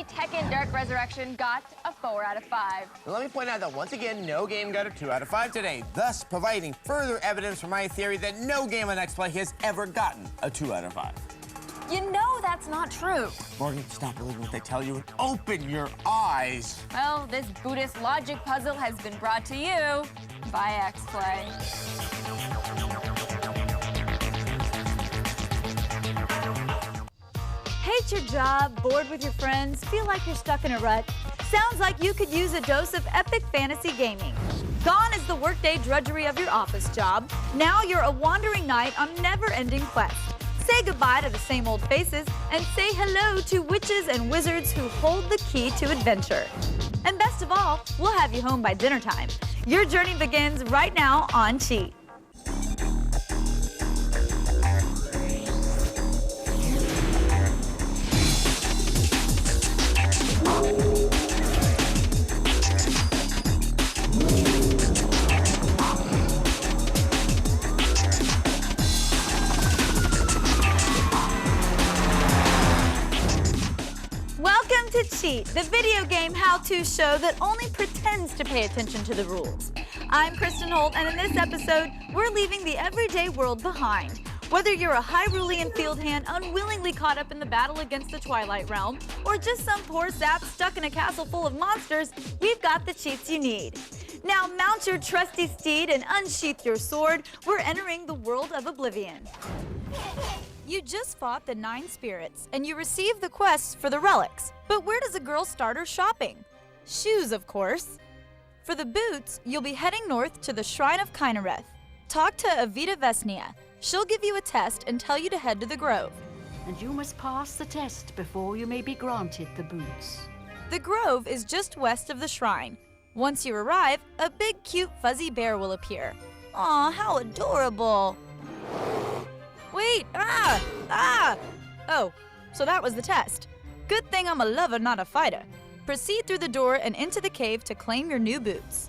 Tekken Dark Resurrection got a 4 out of 5. Let me point out that once again, no game got a 2 out of 5 today, thus providing further evidence for my theory that no game on Xplay has ever gotten a 2 out of 5. You know that's not true. Morgan, stop believing what they tell you and open your eyes. Well, this Buddhist logic puzzle has been brought to you by Xplay. Hate your job, bored with your friends, feel like you're stuck in a rut? Sounds like you could use a dose of epic fantasy gaming. Gone is the workday drudgery of your office job. Now you're a wandering knight on a never-ending quest. Say goodbye to the same old faces and say hello to witches and wizards who hold the key to adventure. And best of all, we'll have you home by dinner time. Your journey begins right now on Cheat. Welcome to Cheat, the video game how-to show that only pretends to pay attention to the rules. I'm Kristen Holt, and in this episode, we're leaving the everyday world behind. Whether you're a Hyrulean field hand unwillingly caught up in the battle against the Twilight Realm, or just some poor sap stuck in a castle full of monsters, we've got the cheats you need. Now mount your trusty steed and unsheath your sword. We're entering the world of Oblivion. You just fought the 9 spirits, and you received the quests for the relics. But where does a girl start her shopping? Shoes, of course. For the boots, you'll be heading north to the Shrine of Kynareth. Talk to Avita Vesnia. She'll give you a test and tell you to head to the Grove. And you must pass the test before you may be granted the boots. The Grove is just west of the shrine. Once you arrive, a big, cute, fuzzy bear will appear. Aw, how adorable! Wait, Oh, so that was the test. Good thing I'm a lover, not a fighter. Proceed through the door and into the cave to claim your new boots.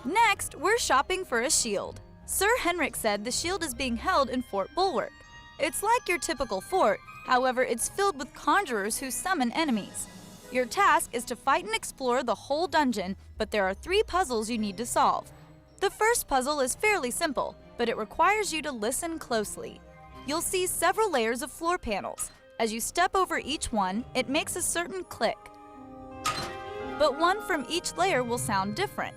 Next, we're shopping for a shield. Sir Henrik said the shield is being held in Fort Bulwark. It's like your typical fort, however, it's filled with conjurers who summon enemies. Your task is to fight and explore the whole dungeon, but there are 3 puzzles you need to solve. The first puzzle is fairly simple, but it requires you to listen closely. You'll see several layers of floor panels. As you step over each one, it makes a certain click. But one from each layer will sound different.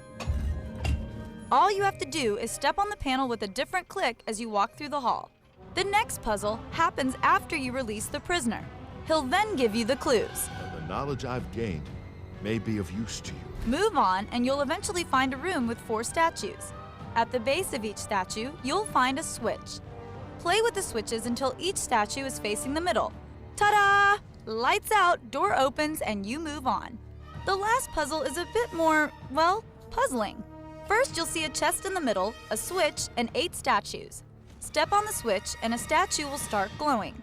All you have to do is step on the panel with a different click as you walk through the hall. The next puzzle happens after you release the prisoner. He'll then give you the clues. The knowledge I've gained may be of use to you. Move on and you'll eventually find a room with 4 statues. At the base of each statue, you'll find a switch. Play with the switches until each statue is facing the middle. Ta-da! Lights out, door opens, and you move on. The last puzzle is a bit more, well, puzzling. First, you'll see a chest in the middle, a switch, and 8 statues. Step on the switch and a statue will start glowing.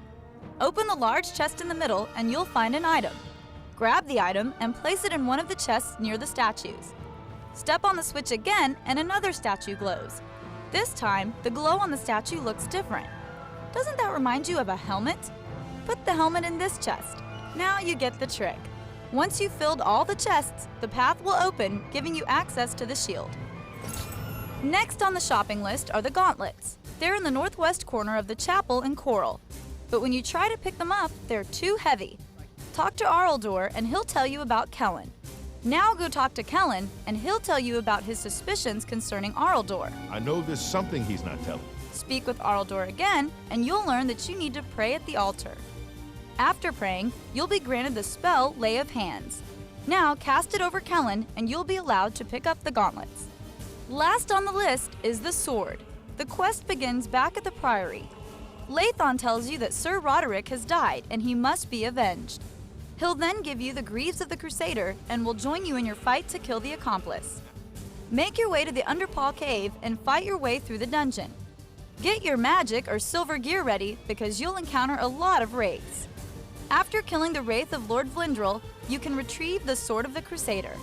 Open the large chest in the middle and you'll find an item. Grab the item and place it in one of the chests near the statues. Step on the switch again and another statue glows. This time, the glow on the statue looks different. Doesn't that remind you of a helmet? Put the helmet in this chest. Now you get the trick. Once you've filled all the chests, the path will open, giving you access to the shield. Next on the shopping list are the gauntlets. They're in the northwest corner of the chapel in Coral. But when you try to pick them up, they're too heavy. Talk to Araldor and he'll tell you about Kellen. Now go talk to Kellen and he'll tell you about his suspicions concerning Araldor. I know there's something he's not telling. Speak with Araldor again and you'll learn that you need to pray at the altar. After praying, you'll be granted the spell Lay of Hands. Now cast it over Kellen and you'll be allowed to pick up the gauntlets. Last on the list is the sword. The quest begins back at the Priory. Lathon tells you that Sir Roderick has died and he must be avenged. He'll then give you the greaves of the Crusader and will join you in your fight to kill the accomplice. Make your way to the Underpaw Cave and fight your way through the dungeon. Get your magic or silver gear ready because you'll encounter a lot of wraiths. After killing the wraith of Lord Vlindrel, you can retrieve the Sword of the Crusader.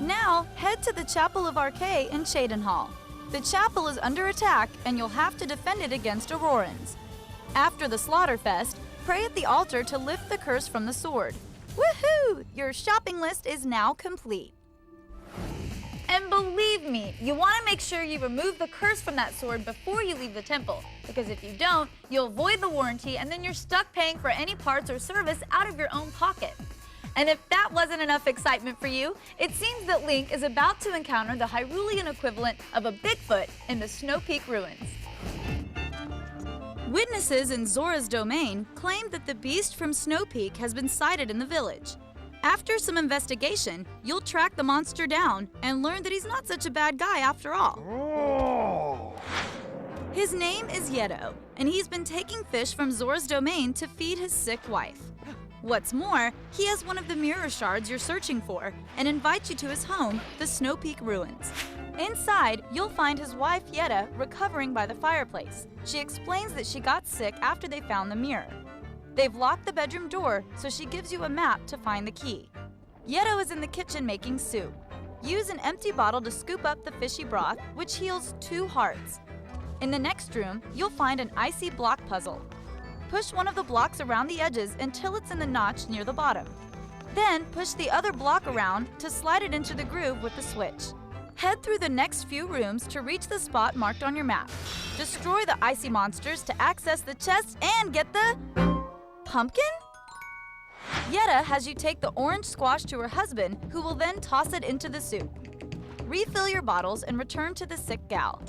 Now, head to the Chapel of Arkay in Cheydinhal. The chapel is under attack and you'll have to defend it against Aurorans. After the Slaughterfest, Pray at the altar to lift the curse from the sword. Woohoo! Your shopping list is now complete. And believe me, you want to make sure you remove the curse from that sword before you leave the temple, because if you don't, you'll void the warranty and then you're stuck paying for any parts or service out of your own pocket. And if that wasn't enough excitement for you, it seems that Link is about to encounter the Hyrulean equivalent of a Bigfoot in the Snow Peak ruins. Witnesses in Zora's domain claim that the beast from Snow Peak has been sighted in the village. After some investigation, you'll track the monster down and learn that he's not such a bad guy after all. His name is Yeto, and he's been taking fish from Zora's domain to feed his sick wife. What's more, he has one of the mirror shards you're searching for and invites you to his home, the Snow Peak ruins. Inside, you'll find his wife Yetta recovering by the fireplace. She explains that she got sick after they found the mirror. They've locked the bedroom door, so she gives you a map to find the key. Yeto is in the kitchen making soup. Use an empty bottle to scoop up the fishy broth, which heals 2 hearts. In the next room, you'll find an icy block puzzle. Push one of the blocks around the edges until it's in the notch near the bottom. Then push the other block around to slide it into the groove with the switch. Head through the next few rooms to reach the spot marked on your map. Destroy the icy monsters to access the chest and get the pumpkin? Yetta has you take the orange squash to her husband, who will then toss it into the soup. Refill your bottles and return to the sick gal.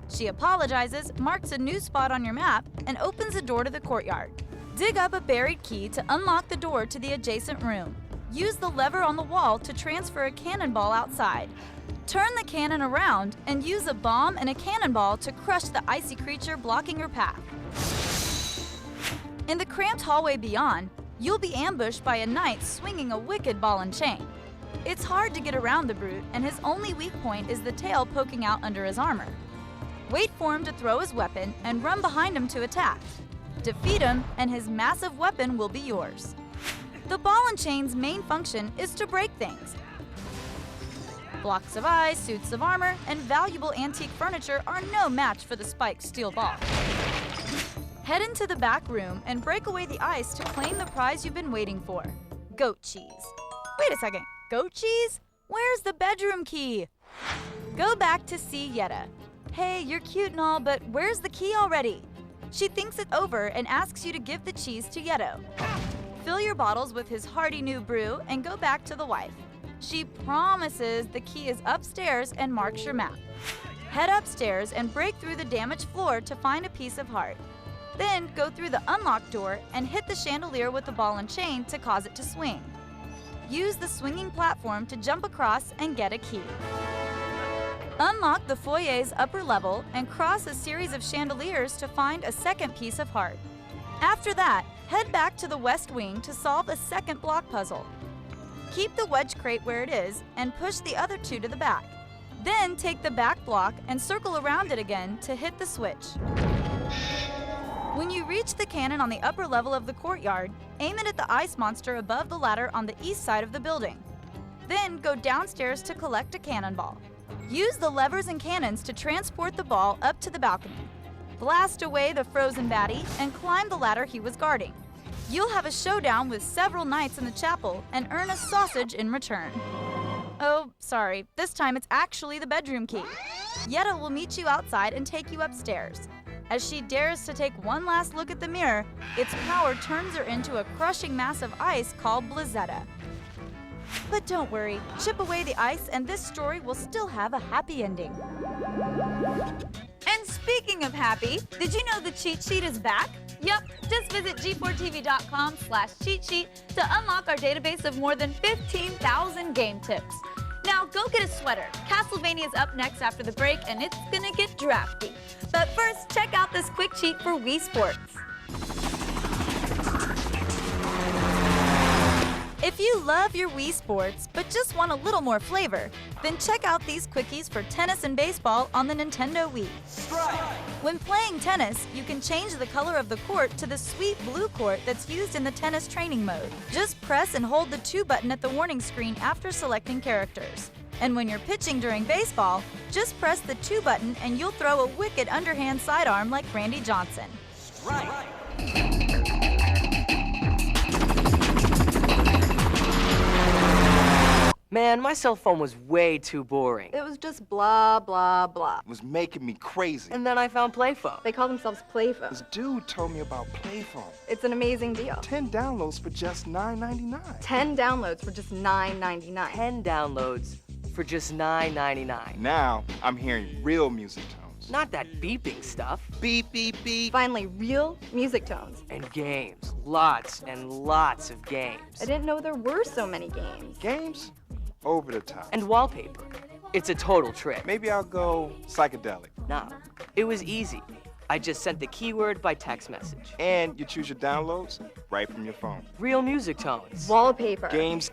She apologizes, marks a new spot on your map, and opens a door to the courtyard. Dig up a buried key to unlock the door to the adjacent room. Use the lever on the wall to transfer a cannonball outside. Turn the cannon around and use a bomb and a cannonball to crush the icy creature blocking your path. In the cramped hallway beyond, you'll be ambushed by a knight swinging a wicked ball and chain. It's hard to get around the brute, and his only weak point is the tail poking out under his armor. Wait for him to throw his weapon and run behind him to attack. Defeat him, and his massive weapon will be yours. The ball and chain's main function is to break things. Blocks of ice, suits of armor, and valuable antique furniture are no match for the spiked steel ball. Head into the back room and break away the ice to claim the prize you've been waiting for. Goat cheese. Wait a second, goat cheese? Where's the bedroom key? Go back to see Yetta. Hey, you're cute and all, but where's the key already? She thinks it over and asks you to give the cheese to Yeto. Fill your bottles with his hearty new brew and go back to the wife. She promises the key is upstairs and marks your map. Head upstairs and break through the damaged floor to find a piece of heart. Then go through the unlocked door and hit the chandelier with the ball and chain to cause it to swing. Use the swinging platform to jump across and get a key. Unlock the foyer's upper level and cross a series of chandeliers to find a second piece of heart. After that, head back to the west wing to solve a second block puzzle. Keep the wedge crate where it is and push the other 2 to the back. Then take the back block and circle around it again to hit the switch. When you reach the cannon on the upper level of the courtyard, aim it at the ice monster above the ladder on the east side of the building. Then go downstairs to collect a cannonball. Use the levers and cannons to transport the ball up to the balcony. Blast away the frozen baddie and climb the ladder he was guarding. You'll have a showdown with several knights in the chapel and earn a sausage in return. Oh, sorry, this time it's actually the bedroom key. Yetta will meet you outside and take you upstairs. As she dares to take one last look at the mirror, its power turns her into a crushing mass of ice called Blizzetta. But don't worry, chip away the ice and this story will still have a happy ending. And speaking of happy, did you know the cheat sheet is back? Yup, just visit g4tv.com/cheat sheet to unlock our database of more than 15,000 game tips. Now go get a sweater. Castlevania's up next after the break and it's gonna get drafty. But first, check out this quick cheat for Wii Sports. If you love your Wii Sports, but just want a little more flavor, then check out these quickies for tennis and baseball on the Nintendo Wii. Strike! When playing tennis, you can change the color of the court to the sweet blue court that's used in the tennis training mode. Just press and hold the 2 button at the warning screen after selecting characters. And when you're pitching during baseball, just press the 2 button and you'll throw a wicked underhand sidearm like Randy Johnson. Strike! Man, my cell phone was way too boring. It was just blah, blah, blah. It was making me crazy. And then I found Playphone. They call themselves Playphone. This dude told me about Playphone. It's an amazing deal. 10 downloads for just $9.99. 10 downloads for just $9.99. 10 downloads for just $9.99. Now I'm hearing real music tones. Not that beeping stuff. Beep, beep, beep. Finally, real music tones. And games. Lots and lots of games. I didn't know there were so many games. Games? Over the top. And wallpaper. It's a total trick. Maybe I'll go psychedelic. No, it was easy. I just sent the keyword by text message. And you choose your downloads right from your phone. Real music tones. Wallpaper. Games,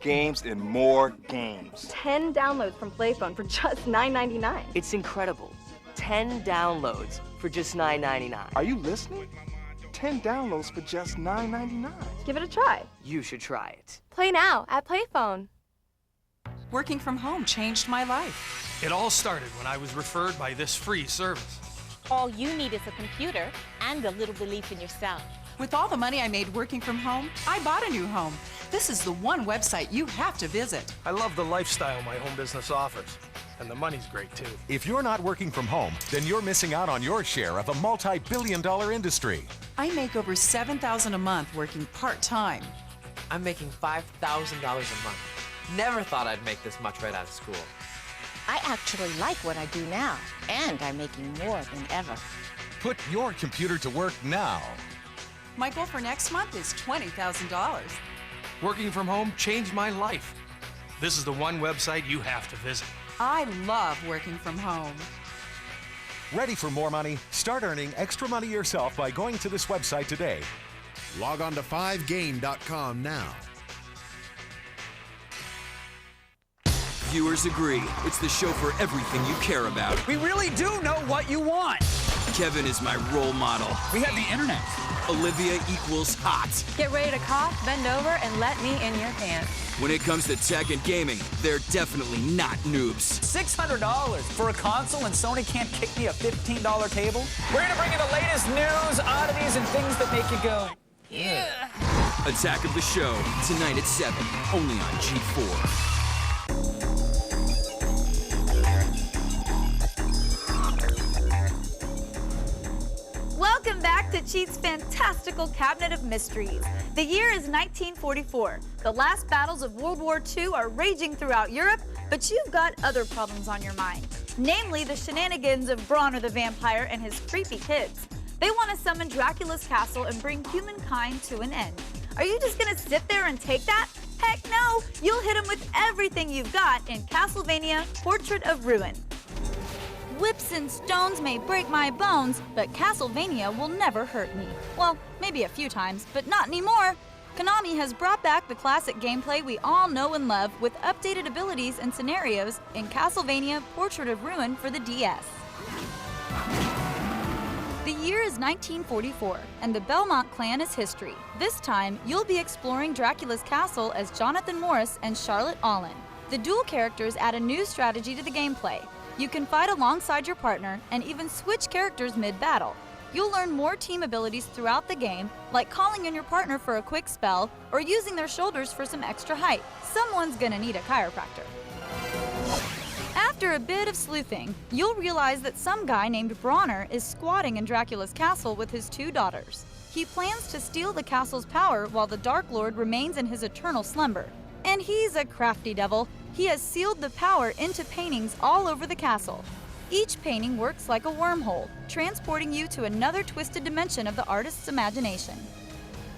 and more games. 10 downloads from Playphone for just $9.99. It's incredible. 10 downloads for just $9.99. Are you listening? 10 downloads for just $9.99. Give it a try. You should try it. Play now at Playphone. Working from home changed my life. It all started when I was referred by this free service. All you need is a computer and a little belief in yourself. With all the money I made working from home, I bought a new home. This is the one website you have to visit. I love the lifestyle my home business offers, and the money's great too. If you're not working from home, then you're missing out on your share of a multi-billion-dollar industry. I make over $7,000 a month working part-time. I'm making $5,000 a month. Never thought I'd make this much right out of school. I actually like what I do now, and I'm making more than ever. Put your computer to work now. My goal for next month is $20,000. Working from home changed my life. This is the one website you have to visit. I love working from home. Ready for more money? Start earning extra money yourself by going to this website today. Log on to 5game.com now. Viewers agree. It's the show for everything you care about. We really do know what you want. Kevin is my role model. We have the internet. Olivia equals hot. Get ready to cough, bend over, and let me in your pants. When it comes to tech and gaming, they're definitely not noobs. $600 for a console and Sony can't kick me a $15 cable? We're gonna bring you the latest news, oddities, and things that make you go, yeah. Attack of the Show, tonight at 7, only on G4. Welcome back to Cheat's fantastical cabinet of mysteries. The year is 1944. The last battles of World War II are raging throughout Europe, but you've got other problems on your mind. Namely, the shenanigans of Bronner the vampire and his creepy kids. They want to summon Dracula's castle and bring humankind to an end. Are you just gonna sit there and take that? Heck no! You'll hit him with everything you've got in Castlevania Portrait of Ruin. Whips and stones may break my bones, but Castlevania will never hurt me. Well, maybe a few times, but not anymore. Konami has brought back the classic gameplay we all know and love with updated abilities and scenarios in Castlevania Portrait of Ruin for the DS. The year is 1944, and the Belmont clan is history. This time, you'll be exploring Dracula's castle as Jonathan Morris and Charlotte Allen. The dual characters add a new strategy to the gameplay. You can fight alongside your partner and even switch characters mid-battle. You'll learn more team abilities throughout the game, like calling in your partner for a quick spell or using their shoulders for some extra height. Someone's gonna need a chiropractor. After a bit of sleuthing, you'll realize that some guy named Bronner is squatting in Dracula's castle with his 2 daughters. He plans to steal the castle's power while the Dark Lord remains in his eternal slumber. And he's a crafty devil. He has sealed the power into paintings all over the castle. Each painting works like a wormhole, transporting you to another twisted dimension of the artist's imagination.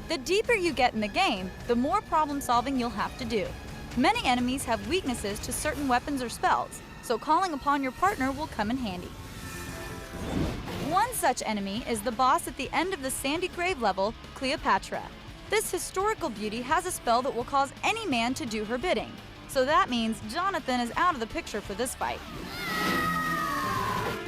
The deeper you get in the game, the more problem-solving you'll have to do. Many enemies have weaknesses to certain weapons or spells, so calling upon your partner will come in handy. One such enemy is the boss at the end of the Sandy Grave level, Cleopatra. This historical beauty has a spell that will cause any man to do her bidding. So that means Jonathan is out of the picture for this fight.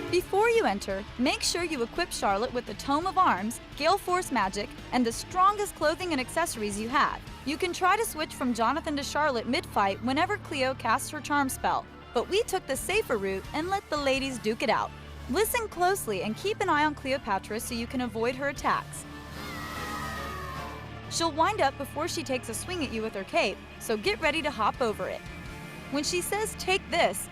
Before you enter, make sure you equip Charlotte with the Tome of Arms, Gale Force Magic, and the strongest clothing and accessories you have. You can try to switch from Jonathan to Charlotte mid-fight whenever Cleo casts her charm spell, but we took the safer route and let the ladies duke it out. Listen closely and keep an eye on Cleopatra so you can avoid her attacks. She'll wind up before she takes a swing at you with her cape, so get ready to hop over it. When she says, "Take this,"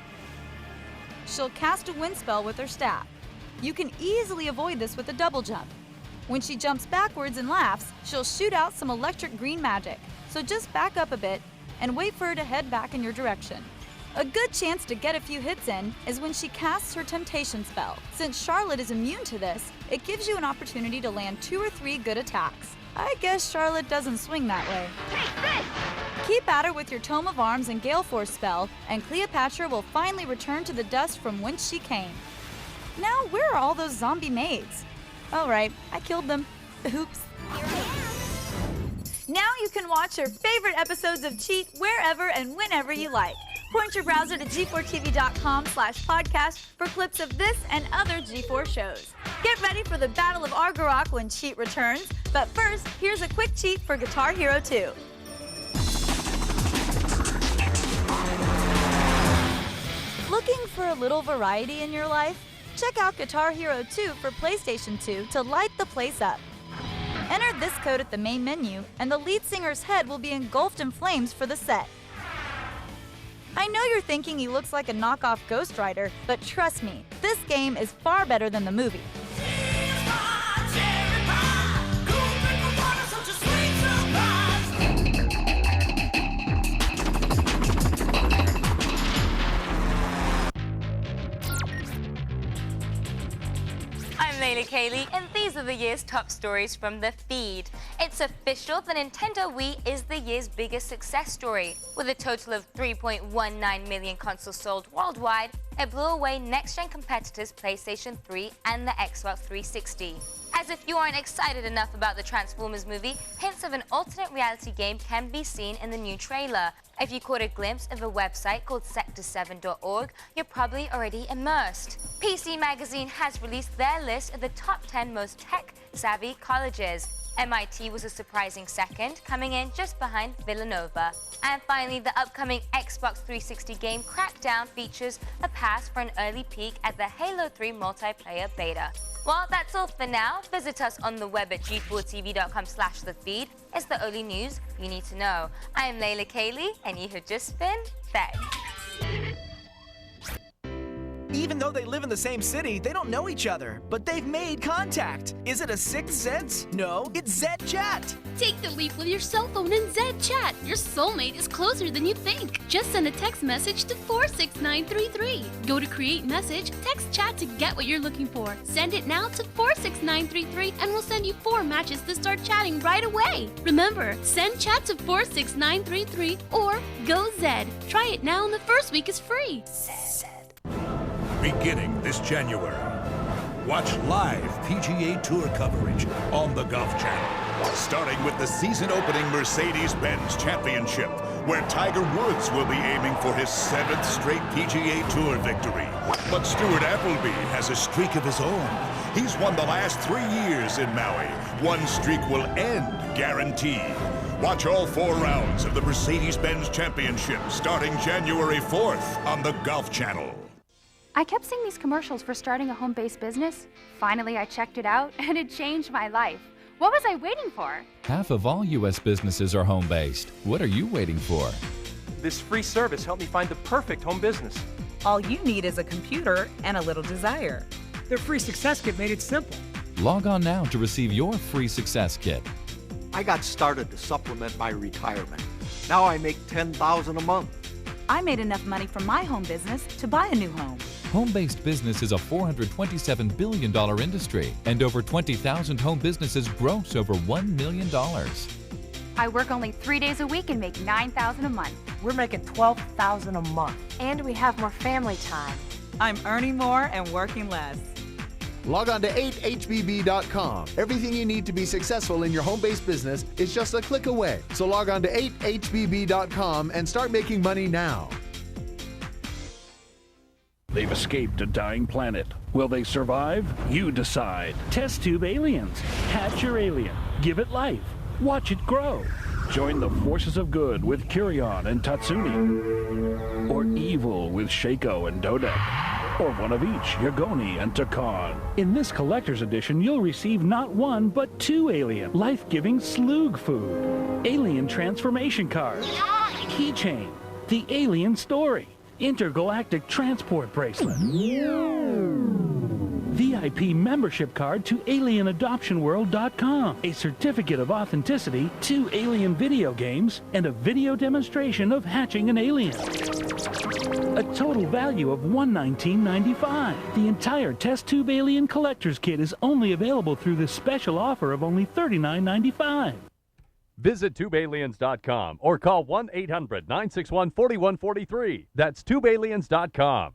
she'll cast a wind spell with her staff. You can easily avoid this with a double jump. When she jumps backwards and laughs, she'll shoot out some electric green magic. So just back up a bit and wait for her to head back in your direction. A good chance to get a few hits in is when she casts her temptation spell. Since Charlotte is immune to this, it gives you an opportunity to land 2 or 3 good attacks. I guess Charlotte doesn't swing that way. Keep at her with your Tome of Arms and Gale Force spell, and Cleopatra will finally return to the dust from whence she came. Now, where are all those zombie maids? All right, I killed them. Oops. Now you can watch your favorite episodes of Cheat wherever and whenever you like. Point your browser to g4tv.com/podcast for clips of this and other G4 shows. Get ready for the Battle of Argarok when Cheat returns, but first, here's a quick cheat for Guitar Hero 2. Looking for a little variety in your life? Check out Guitar Hero 2 for PlayStation 2 to light the place up. Enter this code at the main menu, and the lead singer's head will be engulfed in flames for the set. I know you're thinking he looks like a knockoff Ghost Rider, but trust me, this game is far better than the movie. I'm Layla Kaylee, and these are the year's top stories from the feed. It's official, the Nintendo Wii is the year's biggest success story. With a total of 3.19 million consoles sold worldwide, it blew away next-gen competitors PlayStation 3 and the Xbox 360. As if you aren't excited enough about the Transformers movie, hints of an alternate reality game can be seen in the new trailer. If you caught a glimpse of a website called sector7.org, you're probably already immersed. PC Magazine has released their list of the top 10 most tech-savvy colleges. MIT was a surprising second, coming in just behind Villanova. And finally, the upcoming Xbox 360 game Crackdown features a pass for an early peek at the Halo 3 multiplayer beta. Well, that's all for now. Visit us on the web at g4tv.com/thefeed. It's the only news you need to know. I am Layla Kaylee, and you have just been fed. Even though they live in the same city, they don't know each other, but they've made contact. Is it a sixth sense? No, it's Zed Chat. Take the leap with your cell phone and Zed Chat. Your soulmate is closer than you think. Just send a text message to 46933. Go to Create Message, text Chat to get what you're looking for. Send it now to 46933 and we'll send you 4 matches to start chatting right away. Remember, send Chat to 46933 or go Zed. Try it now and the first week is free. Beginning this January, watch live PGA Tour coverage on the Golf Channel. Starting with the season-opening Mercedes-Benz Championship, where Tiger Woods will be aiming for his 7th straight PGA Tour victory. But Stuart Appleby has a streak of his own. He's won the last 3 years in Maui. One streak will end, guaranteed. Watch all 4 rounds of the Mercedes-Benz Championship starting January 4th on the Golf Channel. I kept seeing these commercials for starting a home-based business. Finally, I checked it out, and it changed my life. What was I waiting for? Half of all U.S. businesses are home-based. What are you waiting for? This free service helped me find the perfect home business. All you need is a computer and a little desire. Their free success kit made it simple. Log on now to receive your free success kit. I got started to supplement my retirement. Now I make $10,000 a month. I made enough money from my home business to buy a new home. Home-based business is a $427 billion industry, and over 20,000 home businesses gross over $1 million. I work only 3 days a week and make $9,000 a month. We're making $12,000 a month. And we have more family time. I'm earning more and working less. Log on to 8hbb.com. Everything you need to be successful in your home-based business is just a click away. So log on to 8hbb.com and start making money now. They've escaped a dying planet. Will they survive? You decide. Test tube aliens. Hatch your alien. Give it life. Watch it grow. Join the forces of good with Kurion and Tatsumi. Or evil with Shaco and Dodek. Or one of each, Yagoni and Takan. In this collector's edition, you'll receive not 1, but 2 alien, life-giving Sloog food, alien transformation cards, keychain, The Alien Story. Intergalactic Transport Bracelet. VIP membership card to alienadoptionworld.com. A certificate of authenticity, 2 alien video games, and a video demonstration of hatching an alien. A total value of $119.95. The entire test tube alien collector's kit is only available through this special offer of only $39.95. Visit TubeAliens.com or call 1-800-961-4143. That's TubeAliens.com.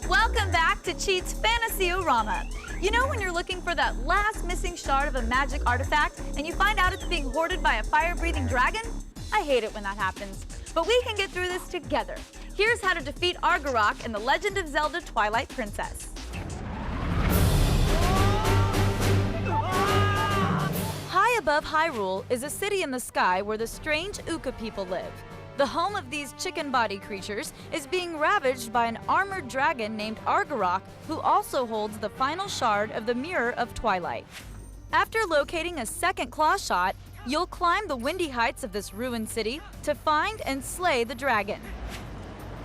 Welcome back to Cheat's Fantasy-O-Rama. You know when you're looking for that last missing shard of a magic artifact and you find out it's being hoarded by a fire-breathing dragon? I hate it when that happens. But we can get through this together. Here's how to defeat Argarok in The Legend of Zelda Twilight Princess. High above Hyrule is a city in the sky where the strange Uka people live. The home of these chicken body creatures is being ravaged by an armored dragon named Argarok, who also holds the final shard of the Mirror of Twilight. After locating a second claw shot, you'll climb the windy heights of this ruined city to find and slay the dragon.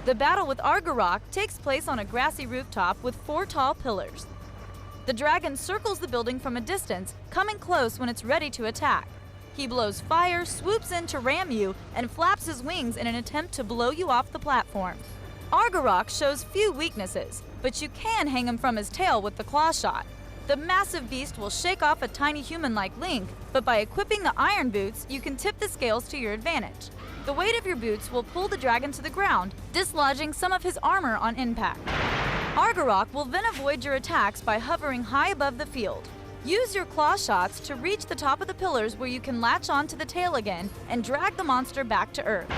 The battle with Argarok takes place on a grassy rooftop with 4 tall pillars. The dragon circles the building from a distance, coming close when it's ready to attack. He blows fire, swoops in to ram you, and flaps his wings in an attempt to blow you off the platform. Argarok shows few weaknesses, but you can hang him from his tail with the claw shot. The massive beast will shake off a tiny human like Link, but by equipping the iron boots, you can tip the scales to your advantage. The weight of your boots will pull the dragon to the ground, dislodging some of his armor on impact. Argarok will then avoid your attacks by hovering high above the field. Use your claw shots to reach the top of the pillars where you can latch onto the tail again and drag the monster back to Earth.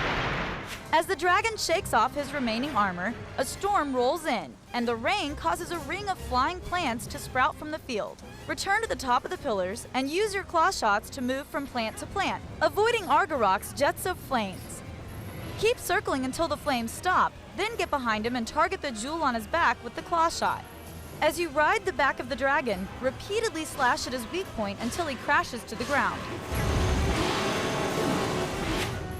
As the dragon shakes off his remaining armor, a storm rolls in, and the rain causes a ring of flying plants to sprout from the field. Return to the top of the pillars and use your claw shots to move from plant to plant, avoiding Argarok's jets of flames. Keep circling until the flames stop, then get behind him and target the jewel on his back with the claw shot. As you ride the back of the dragon, repeatedly slash at his weak point until he crashes to the ground.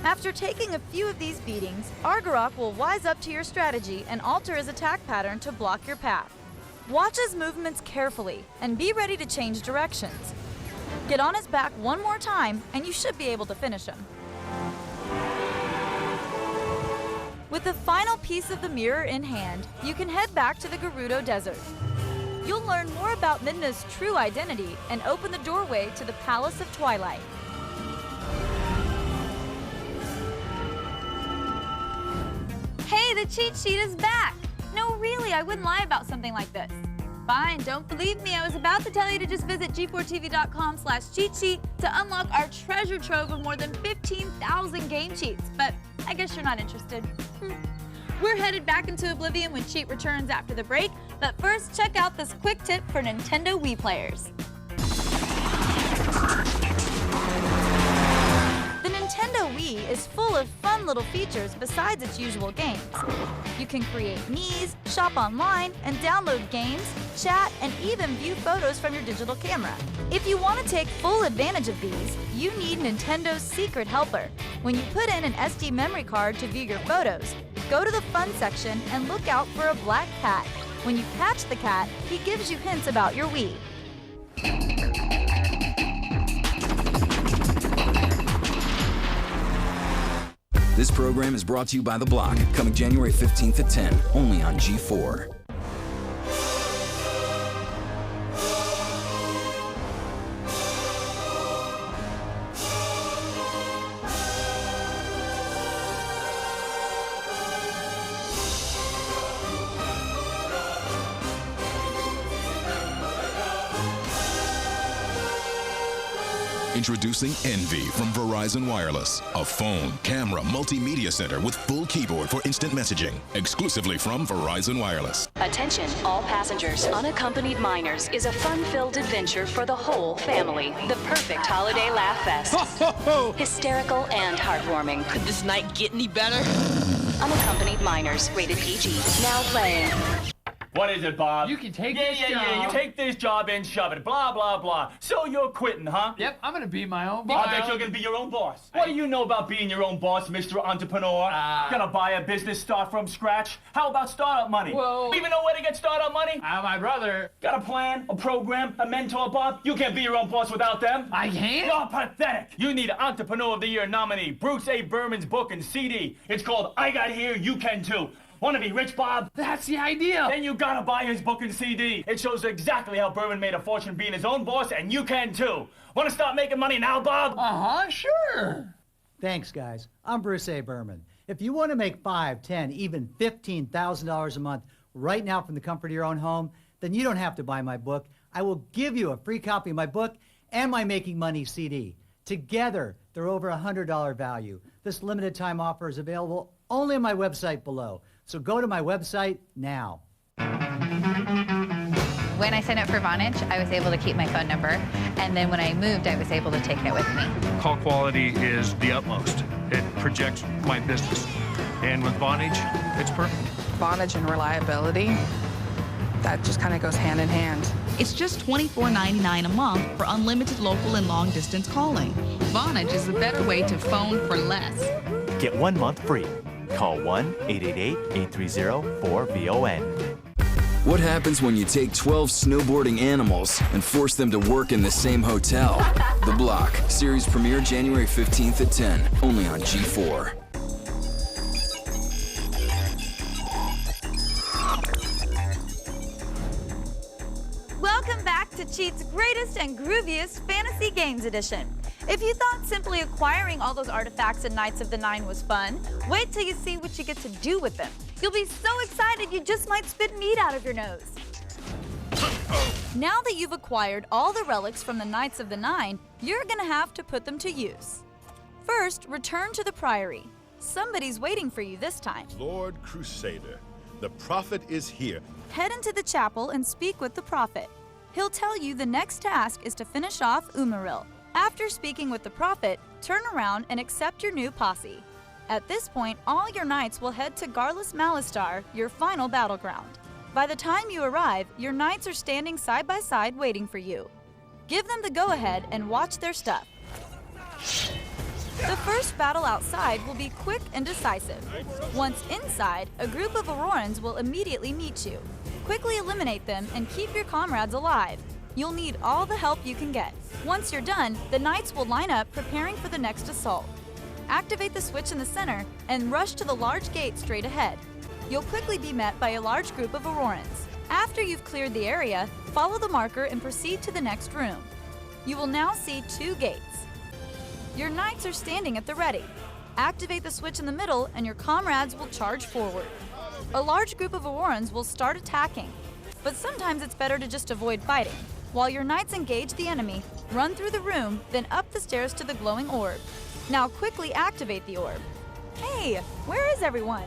After taking a few of these beatings, Argarok will wise up to your strategy and alter his attack pattern to block your path. Watch his movements carefully and be ready to change directions. Get on his back one more time and you should be able to finish him. With the final piece of the mirror in hand, you can head back to the Gerudo Desert. You'll learn more about Midna's true identity and open the doorway to the Palace of Twilight. Hey, the cheat sheet is back! No, really, I wouldn't lie about something like this. Fine, don't believe me. I was about to tell you to just visit g4tv.com/cheat sheet to unlock our treasure trove of more than 15,000 game cheats, but I guess you're not interested. We're headed back into Oblivion when Cheat returns after the break, but first check out this quick tip for Nintendo Wii players. The Nintendo Wii is full of fun little features besides its usual games. You can create Miis, shop online, and download games, chat, and even view photos from your digital camera. If you want to take full advantage of these, you need Nintendo's secret helper. When you put in an SD memory card to view your photos, go to the Fun section and look out for a black cat. When you catch the cat, he gives you hints about your Wii. This program is brought to you by The Block, coming January 15th at 10, only on G4. Introducing Envy from Verizon Wireless, a phone, camera, multimedia center with full keyboard for instant messaging, exclusively from Verizon Wireless. Attention, all passengers. Unaccompanied Minors is a fun-filled adventure for the whole family. The perfect holiday laugh fest. Hysterical and heartwarming. Could this night get any better? Unaccompanied Minors, rated PG. Now playing. What is it, Bob? You can take this job. Yeah, you take this job and shove it. Blah, blah, blah. So you're quitting, huh? Yep, I'm gonna be my own boss. I bet you're gonna be your own boss. What do you know about being your own boss, Mr. Entrepreneur? Gonna buy a business, start from scratch? How about startup money? Whoa. Even know where to get startup money? My brother. Got a plan, a program, a mentor, Bob? You can't be your own boss without them. I can't? You're pathetic. You need an Entrepreneur of the Year nominee, Bruce A. Berman's book and CD. It's called I Got Here, You Can Too. Want to be rich, Bob? That's the idea. Then you gotta buy his book and CD. It shows exactly how Berman made a fortune being his own boss, and you can too. Want to start making money now, Bob? Sure. Thanks, guys. I'm Bruce A. Berman. If you want to make $5,000, $10,000, even $15,000 a month right now from the comfort of your own home, then you don't have to buy my book. I will give you a free copy of my book and my Making Money CD. Together, they're over $100 value. This limited time offer is available only on my website below. So go to my website now. When I signed up for Vonage, I was able to keep my phone number. And then when I moved, I was able to take it with me. Call quality is the utmost. It projects my business. And with Vonage, it's perfect. Vonage and reliability, that just kind of goes hand in hand. It's just $24.99 a month for unlimited local and long-distance calling. Vonage is a better way to phone for less. Get 1 month free. Call 1-888-830-4VON. What happens when you take 12 snowboarding animals and force them to work in the same hotel? The Block. Series premiere January 15th at 10, only on G4. Welcome back to Cheat's greatest and grooviest fantasy games edition. If you thought simply acquiring all those artifacts in Knights of the Nine was fun, wait till you see what you get to do with them. You'll be so excited you just might spit meat out of your nose. Now that you've acquired all the relics from the Knights of the Nine, you're gonna have to put them to use. First, return to the Priory. Somebody's waiting for you this time. Lord Crusader, the prophet is here. Head into the chapel and speak with the prophet. He'll tell you the next task is to finish off Umaril. After speaking with the prophet, turn around and accept your new posse. At this point, all your knights will head to Garlus Malistar, your final battleground. By the time you arrive, your knights are standing side by side waiting for you. Give them the go-ahead and watch their stuff. The first battle outside will be quick and decisive. Once inside, a group of Aurorans will immediately meet you. Quickly eliminate them and keep your comrades alive. You'll need all the help you can get. Once you're done, the knights will line up preparing for the next assault. Activate the switch in the center and rush to the large gate straight ahead. You'll quickly be met by a large group of Aurorans. After you've cleared the area, follow the marker and proceed to the next room. You will now see 2 gates. Your knights are standing at the ready. Activate the switch in the middle and your comrades will charge forward. A large group of Aurorans will start attacking, but sometimes it's better to just avoid fighting. While your knights engage the enemy, run through the room, then up the stairs to the glowing orb. Now quickly activate the orb. Hey, where is everyone?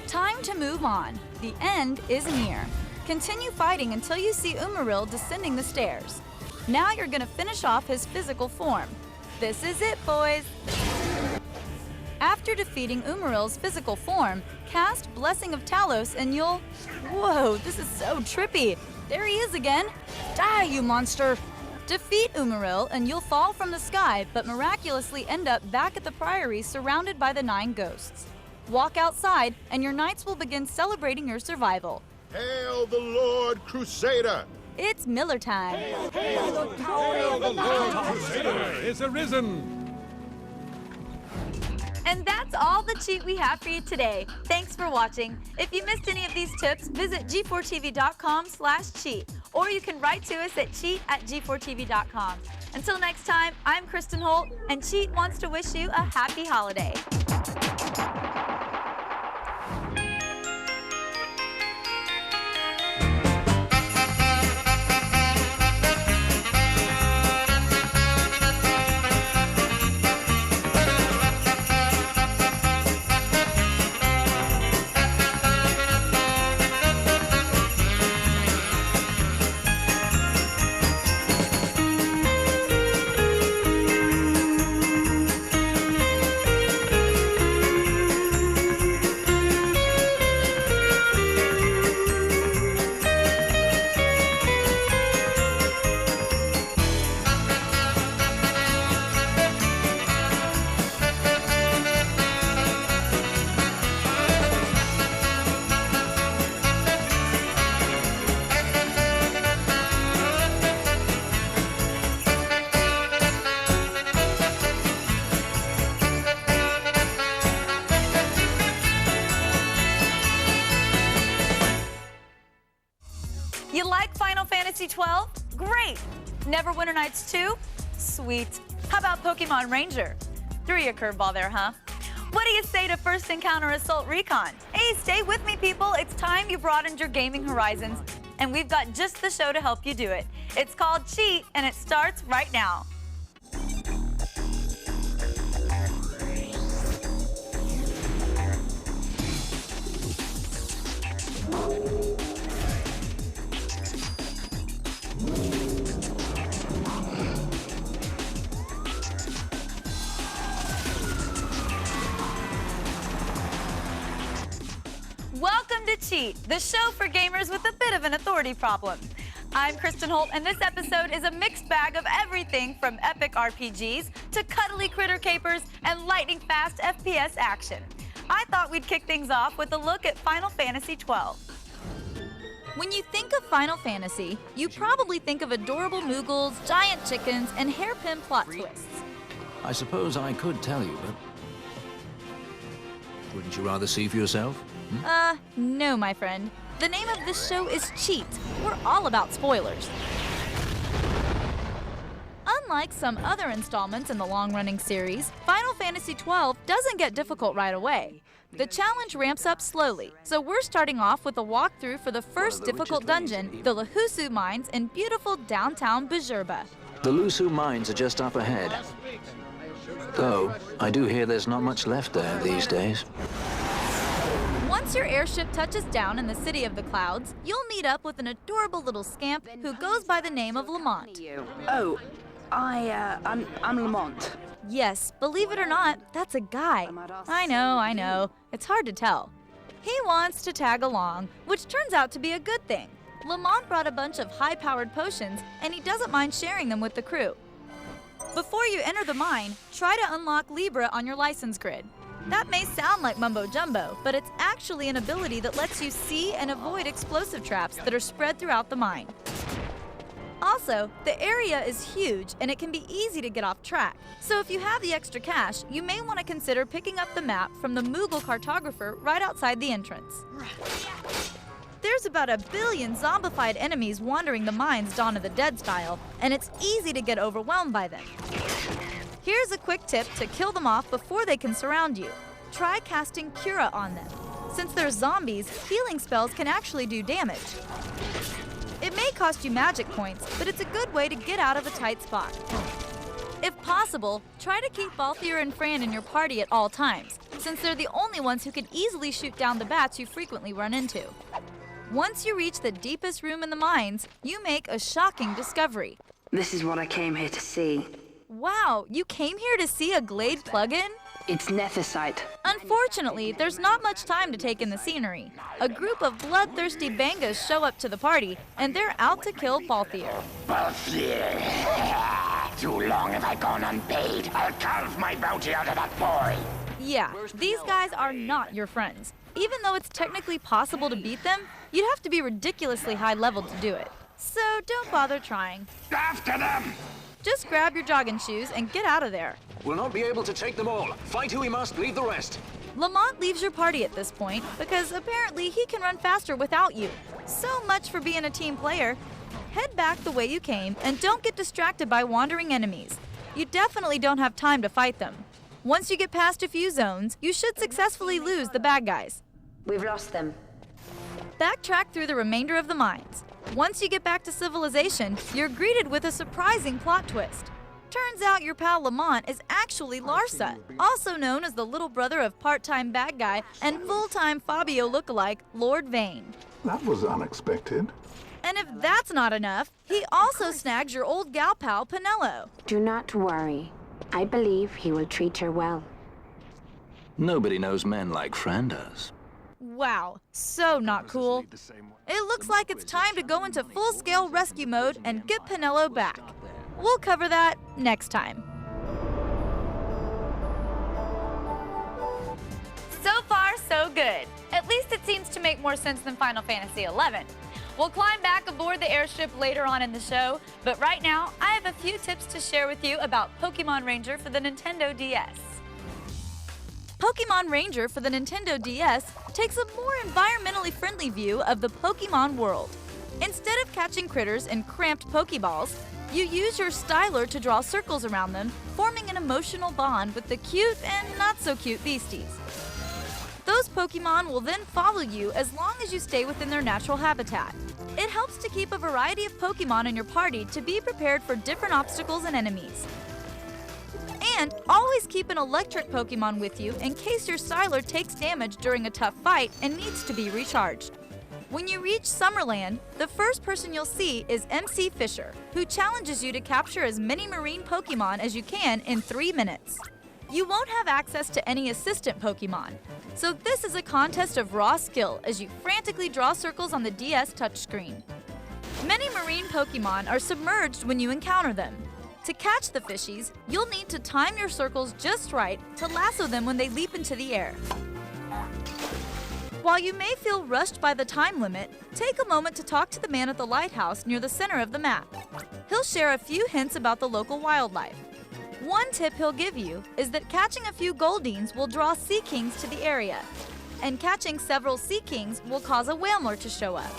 Time to move on. The end is near. Continue fighting until you see Umaril descending the stairs. Now you're gonna finish off his physical form. This is it, boys. After defeating Umaril's physical form, cast Blessing of Talos and you'll... Whoa, this is so trippy. There he is again. Die, you monster. Defeat Umaril and you'll fall from the sky, but miraculously end up back at the Priory surrounded by the 9 ghosts. Walk outside and your knights will begin celebrating your survival. Hail the Lord Crusader! It's Miller time. Hail the power of the Lord Crusader is arisen! And that's all the cheat we have for you today. Thanks for watching. If you missed any of these tips, visit g4tv.com/cheat, or you can write to us at cheat@g4tv.com. Until next time, I'm Kristen Holt, and Cheat wants to wish you a happy holiday. You like Final Fantasy 12? Great! Neverwinter Nights 2? Sweet. How about Pokemon Ranger? Threw you a curveball there, huh? What do you say to First Encounter Assault Recon? Hey, stay with me, people. It's time you broadened your gaming horizons, and we've got just the show to help you do it. It's called Cheat, and it starts right now. Welcome to Cheat, the show for gamers with a bit of an authority problem. I'm Kristen Holt, and this episode is a mixed bag of everything from epic RPGs to cuddly critter capers and lightning-fast FPS action. I thought we'd kick things off with a look at Final Fantasy 12. When you think of Final Fantasy, you probably think of adorable Moogles, giant chickens, and hairpin plot twists. I suppose I could tell you, but wouldn't you rather see for yourself? No, my friend. The name of this show is Cheat. We're all about spoilers. Unlike some other installments in the long-running series, Final Fantasy 12 doesn't get difficult right away. The challenge ramps up slowly, so we're starting off with a walkthrough for the first difficult dungeon, the Lahusu Mines in beautiful downtown Bajurba. The Lusu mines are just up ahead. Though, I do hear there's not much left there these days. Once your airship touches down in the City of the Clouds, you'll meet up with an adorable little scamp who goes by the name of Lamont. Oh, I'm Lamont. Yes, believe it or not, that's a guy. I know. It's hard to tell. He wants to tag along, which turns out to be a good thing. Lamont brought a bunch of high-powered potions, and he doesn't mind sharing them with the crew. Before you enter the mine, try to unlock Libra on your license grid. That may sound like mumbo-jumbo, but it's actually an ability that lets you see and avoid explosive traps that are spread throughout the mine. Also, the area is huge and it can be easy to get off track. So if you have the extra cash, you may want to consider picking up the map from the Moogle cartographer right outside the entrance. There's about 1 billion zombified enemies wandering the mines Dawn of the Dead style, and it's easy to get overwhelmed by them. Here's a quick tip to kill them off before they can surround you. Try casting Cura on them. Since they're zombies, healing spells can actually do damage. It may cost you magic points, but it's a good way to get out of a tight spot. If possible, try to keep Balthier and Fran in your party at all times, since they're the only ones who can easily shoot down the bats you frequently run into. Once you reach the deepest room in the mines, you make a shocking discovery. This is what I came here to see. Wow, you came here to see a Glade plugin? It's Nethicite. Unfortunately, there's not much time to take in the scenery. A group of bloodthirsty Bangas show up to the party, and they're out to kill Balthier. Balthier! Too long have I gone unpaid. I'll carve my bounty out of that boy. Yeah, these guys are not your friends. Even though it's technically possible to beat them, you'd have to be ridiculously high-leveled to do it. So don't bother trying. After them! Just grab your jogging shoes and get out of there. We'll not be able to take them all. Fight who we must, leave the rest. Lamont leaves your party at this point because apparently he can run faster without you. So much for being a team player. Head back the way you came and don't get distracted by wandering enemies. You definitely don't have time to fight them. Once you get past a few zones, you should successfully lose the bad guys. We've lost them. Backtrack through the remainder of the mines. Once you get back to civilization, you're greeted with a surprising plot twist. Turns out your pal Lamont is actually Larsa, also known as the little brother of part-time bad guy and full-time Fabio lookalike Lord Vane. That was unexpected. And if that's not enough, he also snags your old gal pal Pinello. Do not worry. I believe he will treat her well. Nobody knows men like Fran does. Wow, so not cool. It looks like it's time to go into full-scale rescue mode and get Pinello back. We'll cover that next time. So far, so good. At least it seems to make more sense than Final Fantasy XI. We'll climb back aboard the airship later on in the show, but right now, I have a few tips to share with you about Pac-Man Ranger for the Nintendo DS. Pac-Man Ranger for the Nintendo DS takes a more environmentally friendly view of the Pokemon world. Instead of catching critters in cramped Pokeballs, you use your styler to draw circles around them, forming an emotional bond with the cute and not-so-cute beasties. Those Pokemon will then follow you as long as you stay within their natural habitat. It helps to keep a variety of Pokemon in your party to be prepared for different obstacles and enemies. And always keep an electric Pokemon with you in case your styler takes damage during a tough fight and needs to be recharged. When you reach Summerland, the first person you'll see is MC Fisher, who challenges you to capture as many marine Pokemon as you can in 3 minutes. You won't have access to any assistant Pokemon, so this is a contest of raw skill as you frantically draw circles on the DS touchscreen. Many marine Pokemon are submerged when you encounter them. To catch the fishies, you'll need to time your circles just right to lasso them when they leap into the air. While you may feel rushed by the time limit, take a moment to talk to the man at the lighthouse near the center of the map. He'll share a few hints about the local wildlife. One tip he'll give you is that catching a few Goldines will draw sea kings to the area, and catching several sea kings will cause a Whalmer to show up.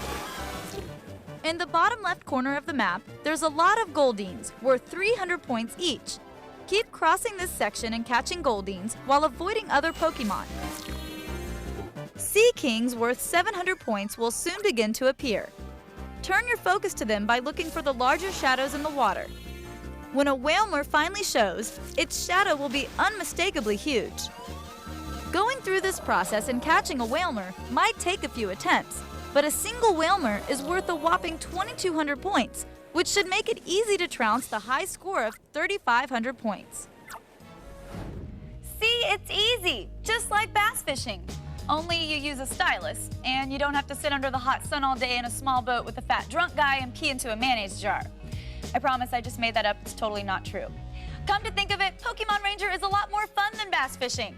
In the bottom left corner of the map, there's a lot of Goldines, worth 300 points each. Keep crossing this section and catching Goldines while avoiding other Pokemon. Sea Kings worth 700 points will soon begin to appear. Turn your focus to them by looking for the larger shadows in the water. When a Whalmer finally shows, its shadow will be unmistakably huge. Going through this process and catching a Whalmer might take a few attempts, but a single Whalmer is worth a whopping 2,200 points, which should make it easy to trounce the high score of 3,500 points. See, it's easy, just like bass fishing. Only you use a stylus, and you don't have to sit under the hot sun all day in a small boat with a fat drunk guy and pee into a mayonnaise jar. I promise I just made that up, it's totally not true. Come to think of it, Pokemon Ranger is a lot more fun than bass fishing.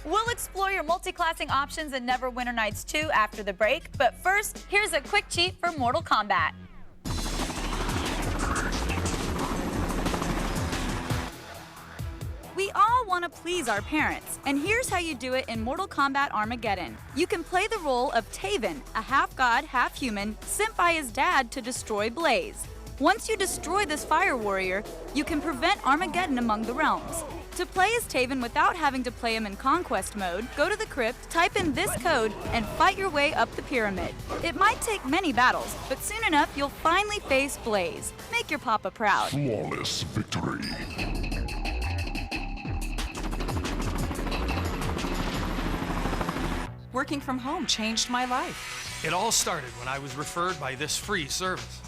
We'll explore your multi-classing options in Neverwinter Nights 2 after the break, but first, here's a quick cheat for Mortal Kombat. We all want to please our parents, and here's how you do it in Mortal Kombat Armageddon. You can play the role of Taven, a half-god, half-human, sent by his dad to destroy Blaze. Once you destroy this fire warrior, you can prevent Armageddon among the realms. To play as Taven without having to play him in Conquest mode, go to the crypt, type in this code, and fight your way up the pyramid. It might take many battles, but soon enough you'll finally face Blaze. Make your papa proud. Flawless victory. Working from home changed my life. It all started when I was referred by this free service.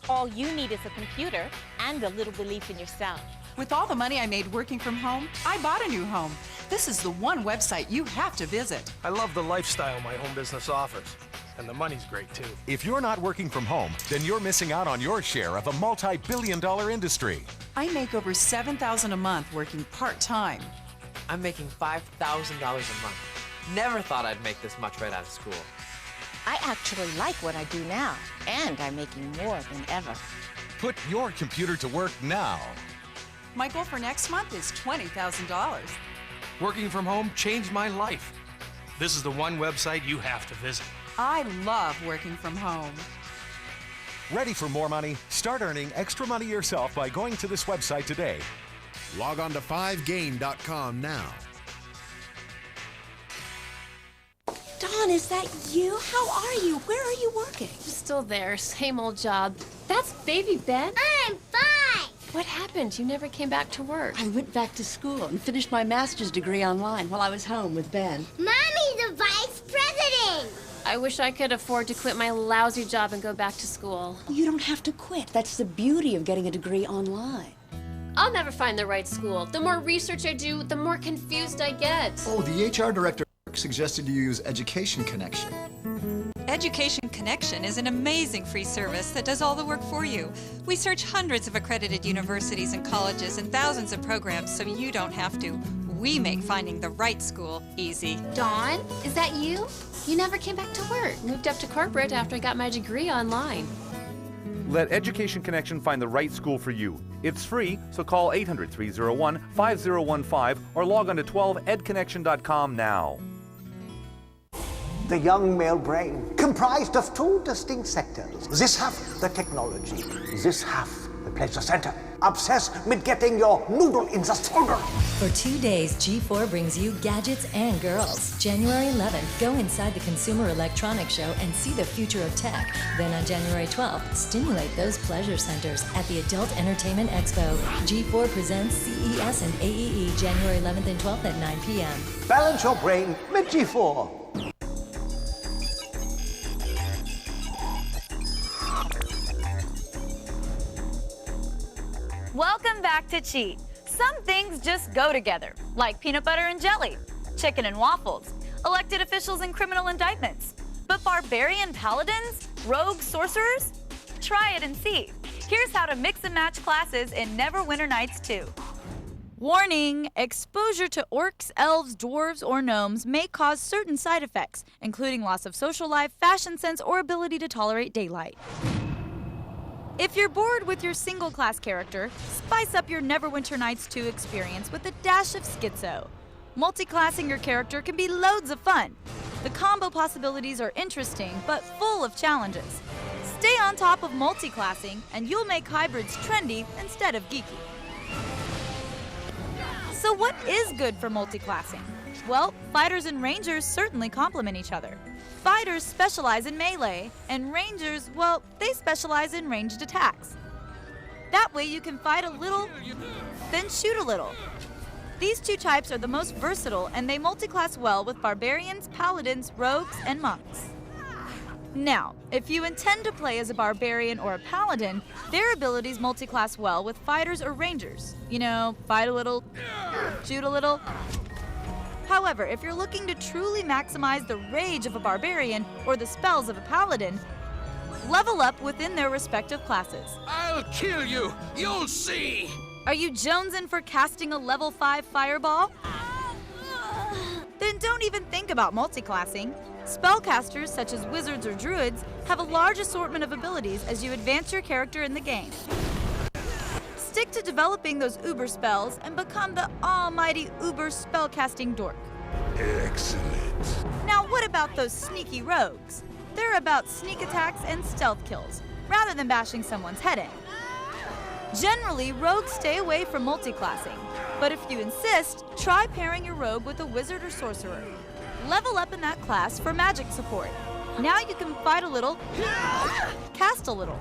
All you need is a computer and a little belief in yourself. With all the money I made working from home, I bought a new home. This is the one website you have to visit. I love the lifestyle my home business offers, and the money's great too. If you're not working from home, then you're missing out on your share of a multi-billion-dollar industry. I make over $7,000 a month working part-time. I'm making $5,000 a month. Never thought I'd make this much right out of school. I actually like what I do now, and I'm making more than ever. Put your computer to work now. My goal for next month is $20,000. Working from home changed my life. This is the one website you have to visit. I love working from home. Ready for more money? Start earning extra money yourself by going to this website today. Log on to 5gain.com now. Dawn, is that you? How are you? Where are you working? Still there, same old job. That's baby Ben. I'm fine. What happened? You never came back to work. I went back to school and finished my master's degree online while I was home with Ben. Mommy's the vice president. I wish I could afford to quit my lousy job and go back to school. You don't have to quit. That's the beauty of getting a degree online. I'll never find the right school. The more research I do, the more confused I get. Oh, the HR director suggested you use Education Connection. Education Connection is an amazing free service that does all the work for you. We search hundreds of accredited universities and colleges and thousands of programs so you don't have to. We make finding the right school easy. Dawn, is that you? You never came back to work. Moved up to corporate after I got my degree online. Let Education Connection find the right school for you. It's free, so call 800-301-5015 or log on to 12edconnection.com now. The young male brain, comprised of two distinct sectors. This half, the technology. This half, the pleasure center. Obsessed with getting your noodle in the struggle. For 2 days, G4 brings you gadgets and girls. January 11th, go inside the Consumer Electronics Show and see the future of tech. Then on January 12th, stimulate those pleasure centers at the Adult Entertainment Expo. G4 presents CES and AEE January 11th and 12th at 9 p.m. Balance your brain with G4. Welcome back to Cheat. Some things just go together, like peanut butter and jelly, chicken and waffles, elected officials and criminal indictments. But barbarian paladins? Rogue sorcerers? Try it and see. Here's how to mix and match classes in Neverwinter Nights 2. Warning! Exposure to orcs, elves, dwarves, or gnomes may cause certain side effects, including loss of social life, fashion sense, or ability to tolerate daylight. If you're bored with your single-class character, spice up your Neverwinter Nights 2 experience with a dash of schizo. Multi-classing your character can be loads of fun. The combo possibilities are interesting, but full of challenges. Stay on top of multi-classing, and you'll make hybrids trendy instead of geeky. So what is good for multi-classing? Well, fighters and rangers certainly complement each other. Fighters specialize in melee, and rangers, well, they specialize in ranged attacks. That way you can fight a little, then shoot a little. These two types are the most versatile, and they multi-class well with barbarians, paladins, rogues, and monks. Now, if you intend to play as a barbarian or a paladin, their abilities multi-class well with fighters or rangers. You know, fight a little, shoot a little. However, if you're looking to truly maximize the rage of a barbarian or the spells of a paladin, level up within their respective classes. I'll kill you! You'll see! Are you jonesing for casting a level 5 fireball? Then don't even think about multi-classing. Spellcasters, such as wizards or druids, have a large assortment of abilities as you advance your character in the game. Stick to developing those uber spells and become the almighty uber spellcasting dork. Excellent. Now what about those sneaky rogues? They're about sneak attacks and stealth kills, rather than bashing someone's head in. Generally, rogues stay away from multi-classing, but if you insist, try pairing your rogue with a wizard or sorcerer. Level up in that class for magic support. Now you can fight a little, cast a little.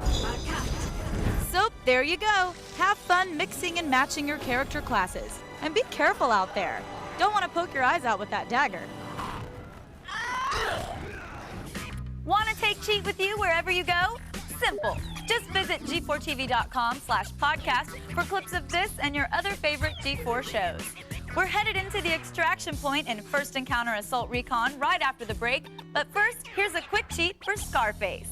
So there you go. Have fun mixing and matching your character classes. And be careful out there. Don't want to poke your eyes out with that dagger. Want to take Cheat with you wherever you go? Simple. Just visit g4tv.com/podcast for clips of this and your other favorite G4 shows. We're headed into the extraction point in First Encounter Assault Recon right after the break. But first, here's a quick cheat for Scarface.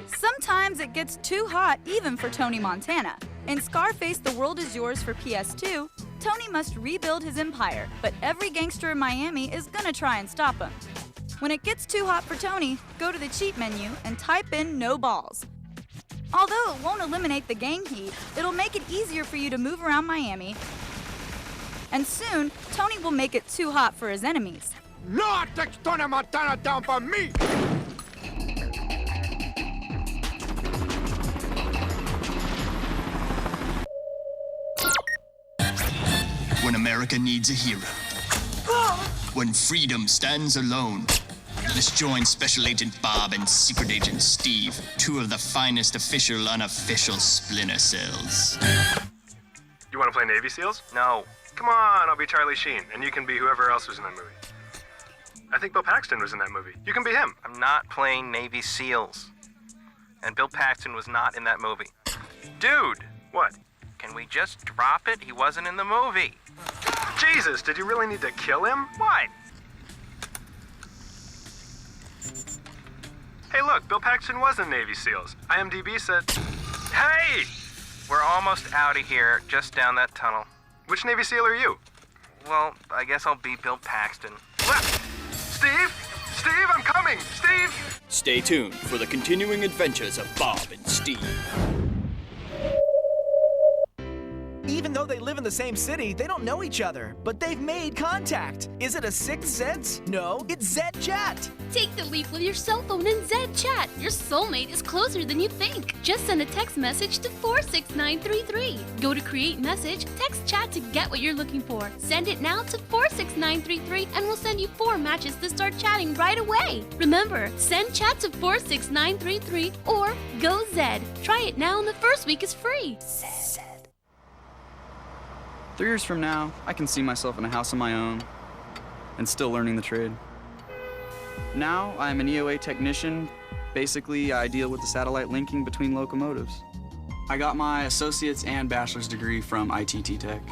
Sometimes it gets too hot even for Tony Montana. In Scarface, The World Is Yours for PS2, Tony must rebuild his empire, but every gangster in Miami is gonna try and stop him. When it gets too hot for Tony, go to the cheat menu and type in no balls. Although it won't eliminate the gang heat, it'll make it easier for you to move around Miami, and soon, Tony will make it too hot for his enemies. Not take Tony Montana down for me! When America needs a hero. When freedom stands alone. Let's join Special Agent Bob and Secret Agent Steve, two of the finest official unofficial Splinter Cells. You want to play Navy SEALs? No. Come on, I'll be Charlie Sheen, and you can be whoever else was in that movie. I think Bill Paxton was in that movie. You can be him. I'm not playing Navy SEALs. And Bill Paxton was not in that movie. Dude! What? Can we just drop it? He wasn't in the movie. Jesus, did you really need to kill him? What? Hey, look, Bill Paxton was in Navy SEALs. IMDb said... Hey! We're almost out of here, just down that tunnel. Which Navy SEAL are you? Well, I guess I'll be Bill Paxton. Steve? Steve, I'm coming! Steve! Stay tuned for the continuing adventures of Bob and Steve. Even though they live in the same city, they don't know each other, but they've made contact. Is it a sixth sense? No, it's Zed Chat. Take the leap with your cell phone and Zed Chat. Your soulmate is closer than you think. Just send a text message to 46933. Go to Create Message, text Chat to get what you're looking for. Send it now to 46933 and we'll send you 4 matches to start chatting right away. Remember, send Chat to 46933 or go Zed. Try it now and the first week is free. Zed. 3 years from now, I can see myself in a house of my own and still learning the trade. Now, I'm an EOA technician. Basically, I deal with the satellite linking between locomotives. I got my associate's and bachelor's degree from ITT Tech.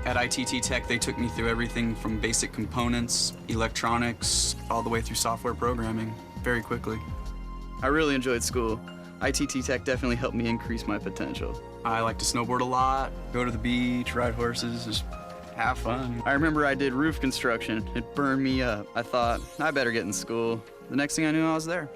At ITT Tech, they took me through everything from basic components, electronics, all the way through software programming very quickly. I really enjoyed school. ITT Tech definitely helped me increase my potential. I like to snowboard a lot, go to the beach, ride horses, just have fun. I remember I did roof construction. It burned me up. I thought, I better get in school. The next thing I knew, I was there.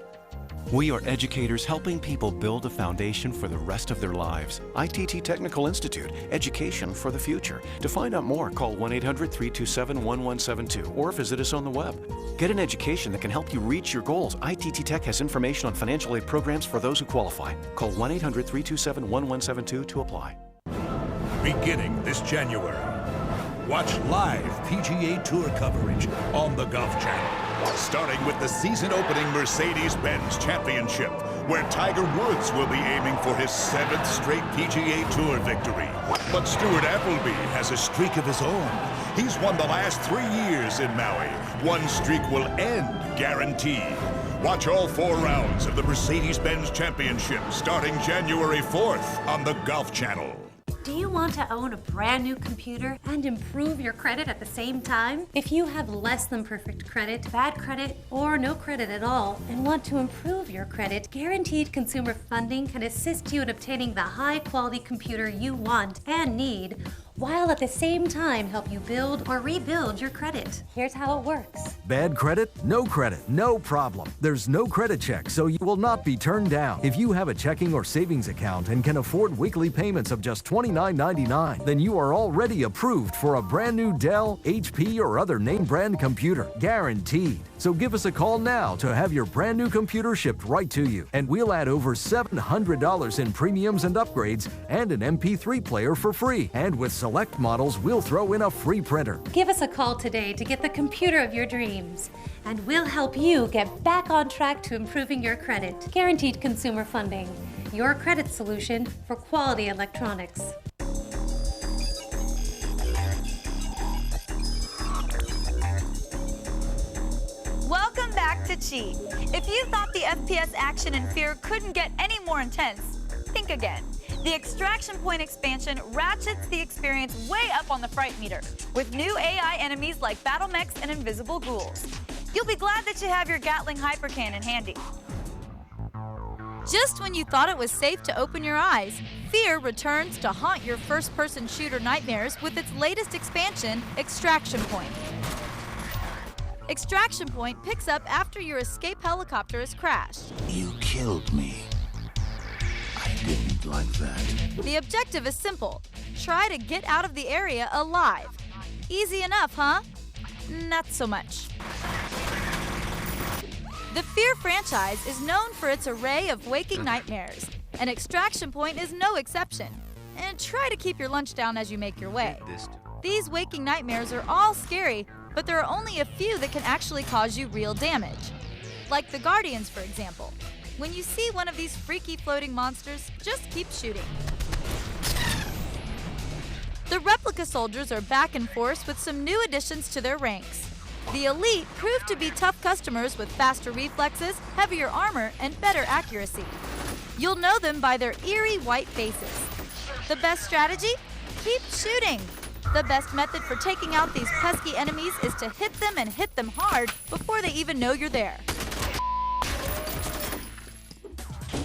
We are educators helping people build a foundation for the rest of their lives. ITT Technical Institute, education for the future. To find out more, call 1-800-327-1172 or visit us on the web. Get an education that can help you reach your goals. ITT Tech has information on financial aid programs for those who qualify. Call 1-800-327-1172 to apply. Beginning this January, watch live PGA Tour coverage on the Golf Channel. Starting with the season-opening Mercedes-Benz Championship, where Tiger Woods will be aiming for his 7th straight PGA Tour victory. But Stuart Appleby has a streak of his own. He's won the last 3 years in Maui. One streak will end, guaranteed. Watch all 4 rounds of the Mercedes-Benz Championship starting January 4th on the Golf Channel. Do you want to own a brand new computer and improve your credit at the same time? If you have less than perfect credit, bad credit, or no credit at all, and want to improve your credit, Guaranteed Consumer Funding can assist you in obtaining the high-quality computer you want and need, while at the same time help you build or rebuild your credit. Here's how it works. Bad credit? No problem. There's no credit check, so you will not be turned down. If you have a checking or savings account and can afford weekly payments of just $29.99, then you are already approved for a brand new Dell, HP, or other name brand computer. Guaranteed. So give us a call now to have your brand new computer shipped right to you, and we'll add over $700 in premiums and upgrades and an MP3 player for free. And with select models, we'll throw in a free printer. Give us a call today to get the computer of your dreams, and we'll help you get back on track to improving your credit. Guaranteed Consumer Funding, your credit solution for quality electronics. Welcome back to Cheat. If you thought the FPS action in Fear couldn't get any more intense, think again. The Extraction Point expansion ratchets the experience way up on the fright meter, with new AI enemies like battle mechs and invisible ghouls. You'll be glad that you have your Gatling hypercannon handy. Just when you thought it was safe to open your eyes, Fear returns to haunt your first-person shooter nightmares with its latest expansion, Extraction Point. Extraction Point picks up after your escape helicopter has crashed. You killed me. I didn't like that. The objective is simple. Try to get out of the area alive. Easy enough, huh? Not so much. The Fear franchise is known for its array of waking nightmares, and Extraction Point is no exception. And try to keep your lunch down as you make your way. These waking nightmares are all scary, but there are only a few that can actually cause you real damage. Like the Guardians, for example. When you see one of these freaky floating monsters, just keep shooting. The replica soldiers are back in force with some new additions to their ranks. The Elite proved to be tough customers with faster reflexes, heavier armor, and better accuracy. You'll know them by their eerie white faces. The best strategy? Keep shooting. The best method for taking out these pesky enemies is to hit them and hit them hard before they even know you're there.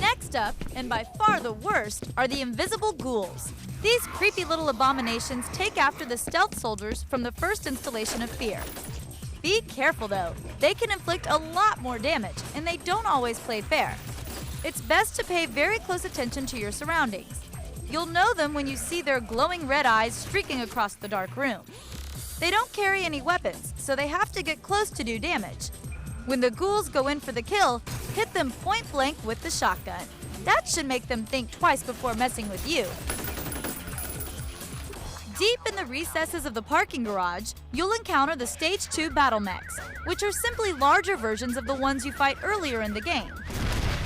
Next up, and by far the worst, are the invisible ghouls. These creepy little abominations take after the stealth soldiers from the first installation of Fear. Be careful though, they can inflict a lot more damage, and they don't always play fair. It's best to pay very close attention to your surroundings. You'll know them when you see their glowing red eyes streaking across the dark room. They don't carry any weapons, so they have to get close to do damage. When the ghouls go in for the kill, hit them point blank with the shotgun. That should make them think twice before messing with you. Deep in the recesses of the parking garage, you'll encounter the Stage 2 battle mechs, which are simply larger versions of the ones you fight earlier in the game.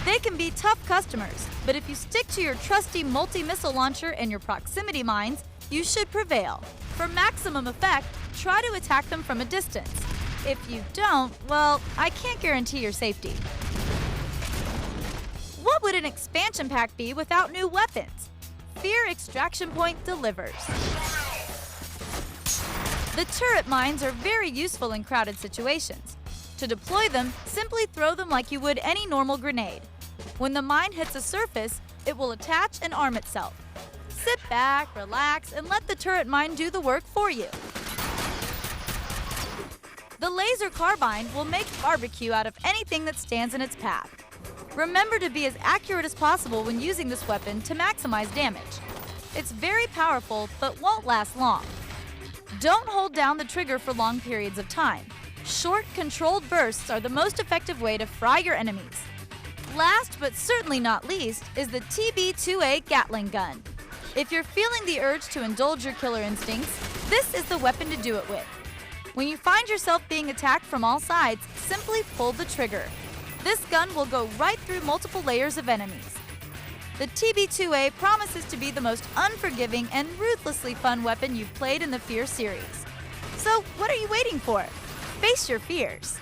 They can be tough customers, but if you stick to your trusty multi-missile launcher and your proximity mines, you should prevail. For maximum effect, try to attack them from a distance. If you don't, well, I can't guarantee your safety. What would an expansion pack be without new weapons? Fear Extraction Point delivers. The turret mines are very useful in crowded situations. To deploy them, simply throw them like you would any normal grenade. When the mine hits a surface, it will attach and arm itself. Sit back, relax, and let the turret mine do the work for you. The laser carbine will make barbecue out of anything that stands in its path. Remember to be as accurate as possible when using this weapon to maximize damage. It's very powerful, but won't last long. Don't hold down the trigger for long periods of time. Short, controlled bursts are the most effective way to fry your enemies. Last, but certainly not least, is the TB2A Gatling gun. If you're feeling the urge to indulge your killer instincts, this is the weapon to do it with. When you find yourself being attacked from all sides, simply pull the trigger. This gun will go right through multiple layers of enemies. The TB2A promises to be the most unforgiving and ruthlessly fun weapon you've played in the Fear series. So, what are you waiting for? Face your fears.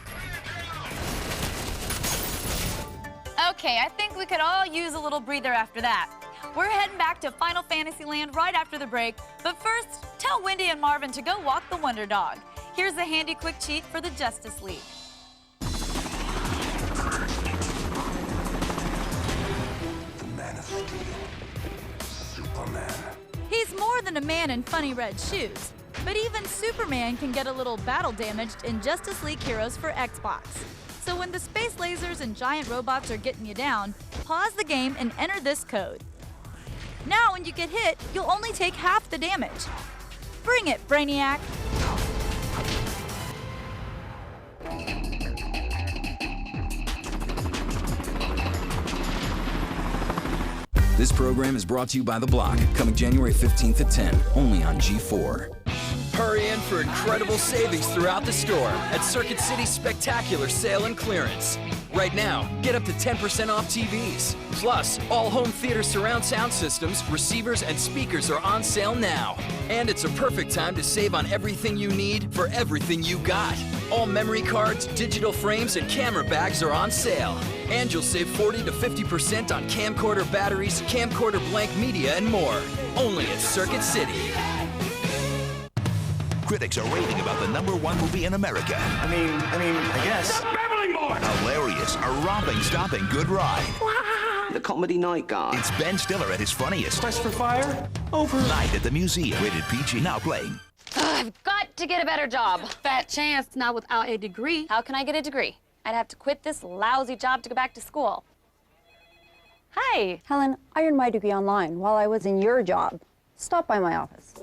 Okay, I think we could all use a little breather after that. We're heading back to Final Fantasy Land right after the break, but first, tell Wendy and Marvin to go walk the Wonder Dog. Here's a handy quick cheat for the Justice League. The Man of Steel. Superman. He's more than a man in funny red shoes, but even Superman can get a little battle damaged in Justice League Heroes for Xbox. So when the space lasers and giant robots are getting you down, pause the game and enter this code. Now when you get hit, you'll only take half the damage. Bring it, Brainiac! This program is brought to you by The Block, coming January 15th at 10, only on G4. Hurry in for incredible savings throughout the store at Circuit City's spectacular sale and clearance. Right now, get up to 10% off TVs. Plus, all home theater surround sound systems, receivers, and speakers are on sale now. And it's a perfect time to save on everything you need for everything you got. All memory cards, digital frames, and camera bags are on sale. And you'll save 40 to 50% on camcorder batteries, camcorder blank media, and more. Only at Circuit City. Critics are raving about the #1 movie in America. I guess. The Babbling Boys! Hilarious, a romping, stomping good ride. The comedy night guy. It's Ben Stiller at his funniest. Quest for Fire? Over. Night at the Museum. Rated PG. Now playing. I've got to get a better job. Fat chance, not without a degree. How can I get a degree? I'd have to quit this lousy job to go back to school. Hi. Helen, I earned my degree online while I was in your job. Stop by my office.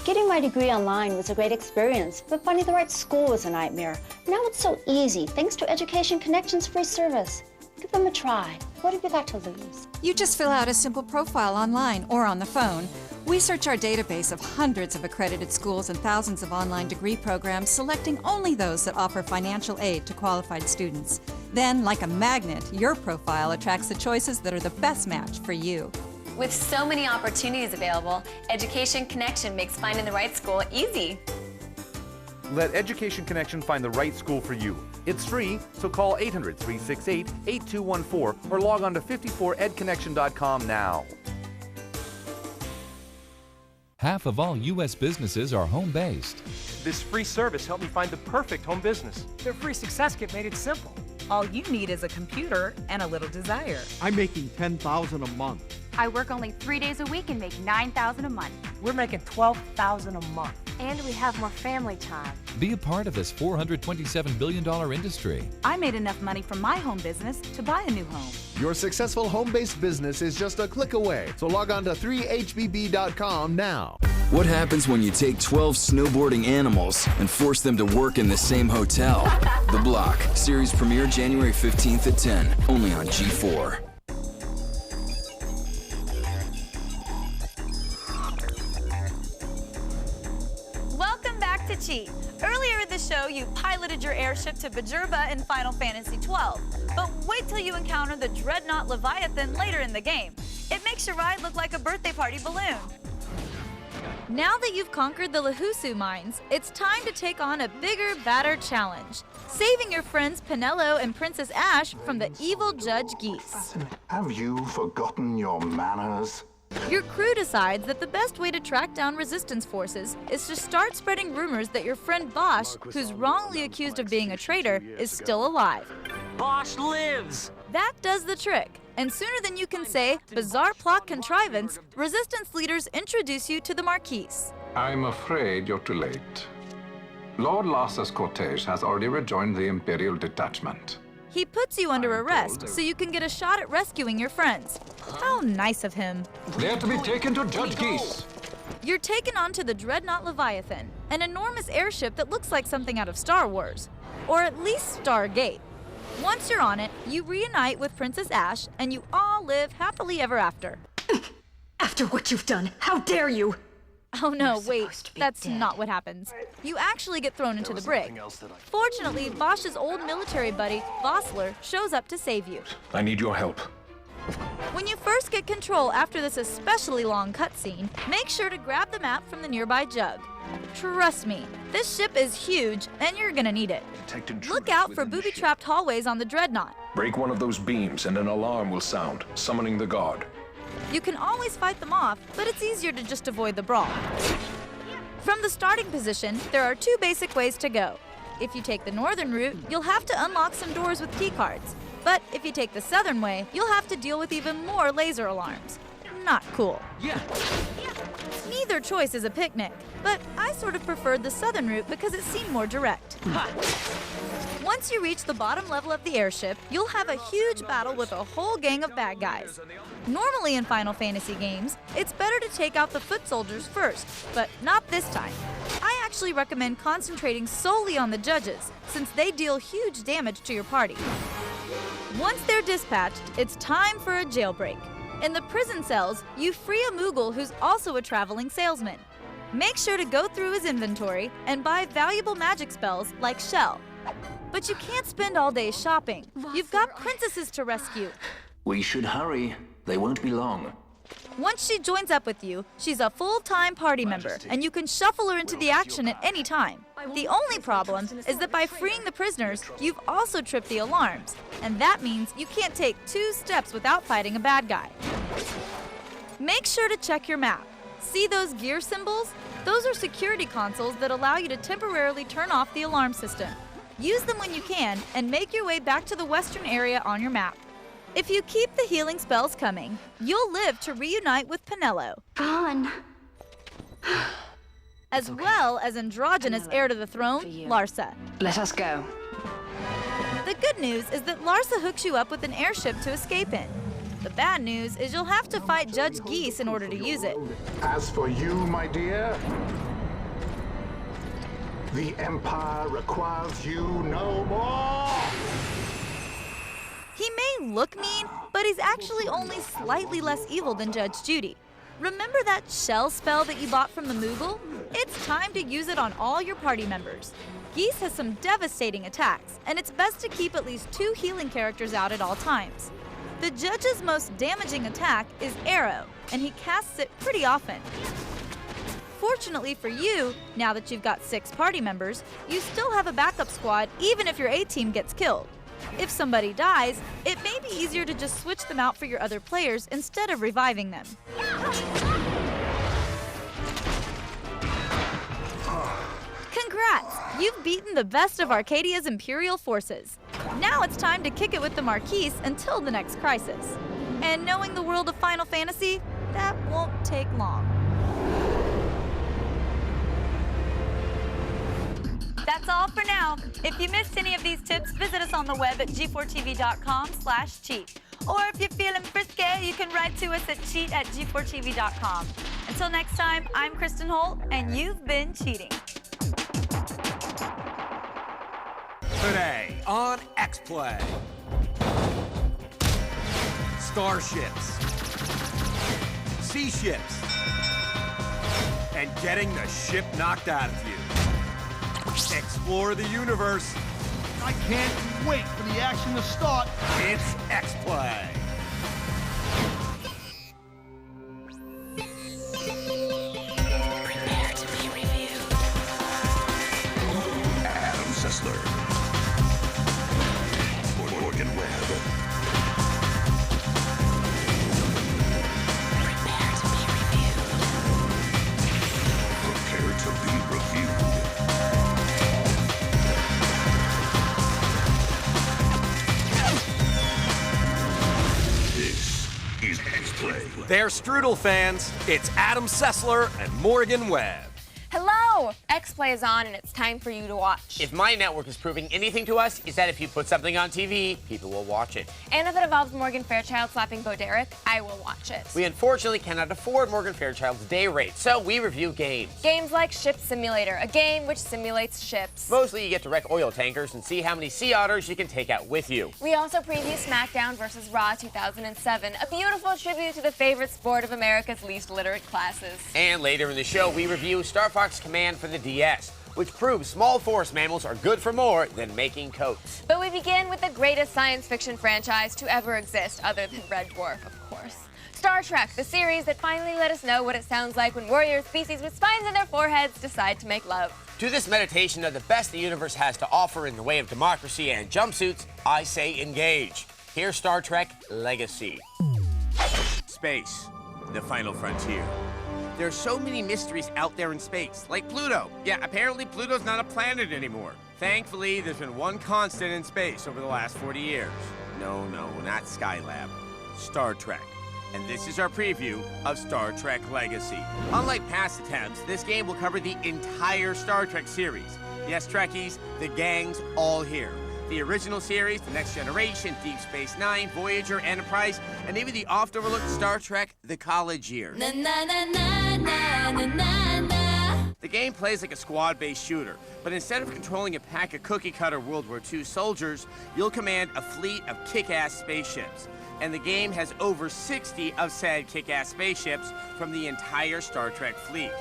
Getting my degree online was a great experience, but finding the right school was a nightmare. Now it's so easy, thanks to Education Connection's free service. Give them a try. What have you got to lose? You just fill out a simple profile online or on the phone. We search our database of hundreds of accredited schools and thousands of online degree programs, selecting only those that offer financial aid to qualified students. Then, like a magnet, your profile attracts the choices that are the best match for you. With so many opportunities available, Education Connection makes finding the right school easy. Let Education Connection find the right school for you. It's free, so call 800-368-8214 or log on to 54edconnection.com now. Half of all U.S. businesses are home-based. This free service helped me find the perfect home business. Their free success kit made it simple. All you need is a computer and a little desire. I'm making $10,000 a month. I work only 3 days a week and make $9,000 a month. We're making $12,000 a month. And we have more family time. Be a part of this $427 billion industry. I made enough money from my home business to buy a new home. Your successful home-based business is just a click away. So log on to 3hbb.com now. What happens when you take 12 snowboarding animals and force them to work in the same hotel? The Block. Series premiere January 15th at 10, only on G4. Welcome back to Cheat. Earlier in the show, you piloted your airship to Bajurba in Final Fantasy XII. But wait till you encounter the Dreadnought Leviathan later in the game. It makes your ride look like a birthday party balloon. Now that you've conquered the Lahusu mines, it's time to take on a bigger, badder challenge. Saving your friends Pinello and Princess Ash from the evil Judge Geese. Have you forgotten your manners? Your crew decides that the best way to track down resistance forces is to start spreading rumors that your friend Bosch, who's wrongly accused of being a traitor, is still alive. Bosch lives! That does the trick. And sooner than you can say, bizarre plot contrivance, resistance leaders introduce you to the Marquise. I'm afraid you're too late. Lord Larsa's cortege has already rejoined the Imperial detachment. He puts you under arrest so you can get a shot at rescuing your friends. How nice of him. They're to be taken to Judge Geese. You're taken onto the Dreadnought Leviathan, an enormous airship that looks like something out of Star Wars. Or at least Stargate. Once you're on it, you reunite with Princess Ash, and you all live happily ever after. After what you've done, how dare you? Oh no, wait, that's not what happens. You actually get thrown into the brig. Fortunately, Bosch's old military buddy, Vossler, shows up to save you. I need your help. When you first get control after this especially long cutscene, make sure to grab the map from the nearby jug. Trust me, this ship is huge, and you're gonna need it. Look out for booby-trapped hallways on the Dreadnought. Break one of those beams and an alarm will sound, summoning the guard. You can always fight them off, but it's easier to just avoid the brawl. From the starting position, there are two basic ways to go. If you take the northern route, you'll have to unlock some doors with keycards. But if you take the southern way, you'll have to deal with even more laser alarms. Not cool. Yeah. Neither choice is a picnic, but I sort of preferred the southern route because it seemed more direct. Once you reach the bottom level of the airship, you'll have a huge battle with a whole gang of bad guys. Normally in Final Fantasy games, it's better to take out the foot soldiers first, but not this time. I actually recommend concentrating solely on the judges, since they deal huge damage to your party. Once they're dispatched, it's time for a jailbreak. In the prison cells, you free a Moogle who's also a traveling salesman. Make sure to go through his inventory and buy valuable magic spells like Shell. But you can't spend all day shopping. You've got princesses to rescue. We should hurry. They won't be long. Once she joins up with you, she's a full-time party member, and you can shuffle her into the action at any time. The only problem is that by freeing the prisoners, you've also tripped the alarms, and that means you can't take 2 steps without fighting a bad guy. Make sure to check your map. See those gear symbols? Those are security consoles that allow you to temporarily turn off the alarm system. Use them when you can, and make your way back to the western area on your map. If you keep the healing spells coming, you'll live to reunite with Pinello. Fun. As well as androgynous heir to the throne, Larsa. Let us go. The good news is that Larsa hooks you up with an airship to escape in. The bad news is you'll have to fight Judge Geese in order to use it. As for you, my dear, the Empire requires you no more. He may look mean, but he's actually only slightly less evil than Judge Judy. Remember that shell spell that you bought from the Moogle? It's time to use it on all your party members. Geese has some devastating attacks, and it's best to keep at least 2 healing characters out at all times. The Judge's most damaging attack is Arrow, and he casts it pretty often. Fortunately for you, now that you've got 6 party members, you still have a backup squad even if your A-team gets killed. If somebody dies, it may be easier to just switch them out for your other players instead of reviving them. Congrats! You've beaten the best of Arcadia's Imperial forces. Now it's time to kick it with the Marquise until the next crisis. And knowing the world of Final Fantasy, that won't take long. That's all for now. If you missed any of these tips, visit us on the web at g4tv.com/cheat. Or if you're feeling frisky, you can write to us at cheat@g4tv.com. Until next time, I'm Kristen Holt, and you've been cheating. Today on Xplay. Starships. Sea ships. And getting the ship knocked out of you. Explore the universe. I can't wait for the action to start. It's Xplay. Prepare to be reviewed. Adam Sessler. Morgan Webb. Prepare to be reviewed. Prepare to be reviewed. They're Strudel fans. It's Adam Sessler and Morgan Webb. Hello! Xplay is on and it's time for you to watch. If my network is proving anything to us, is that if you put something on TV, people will watch it. And if it involves Morgan Fairchild slapping Bo Derek, I will watch it. We unfortunately cannot afford Morgan Fairchild's day rate, so we review games. Games like Ship Simulator, a game which simulates ships. Mostly you get to wreck oil tankers and see how many sea otters you can take out with you. We also preview SmackDown vs. Raw 2007, a beautiful tribute to the favorite sport of America's least literate classes. And later in the show, we review Star Fox Command for the DS, which proves small forest mammals are good for more than making coats. But we begin with the greatest science fiction franchise to ever exist, other than Red Dwarf, of course. Star Trek, the series that finally let us know what it sounds like when warrior species with spines in their foreheads decide to make love. To this meditation of the best the universe has to offer in the way of democracy and jumpsuits, I say engage. Here's Star Trek Legacy. Space, the final frontier. There are so many mysteries out there in space, like Pluto. Yeah, apparently Pluto's not a planet anymore. Thankfully, there's been one constant in space over the last 40 years. No, not Skylab. Star Trek. And this is our preview of Star Trek Legacy. Unlike past attempts, this game will cover the entire Star Trek series. Yes, Trekkies, the gang's all here. The original series, The Next Generation, Deep Space Nine, Voyager, Enterprise, and even the oft-overlooked Star Trek The College Years. The game plays like a squad-based shooter, but instead of controlling a pack of cookie-cutter World War II soldiers, you'll command a fleet of kick-ass spaceships. And the game has over 60 of said kick-ass spaceships from the entire Star Trek fleet.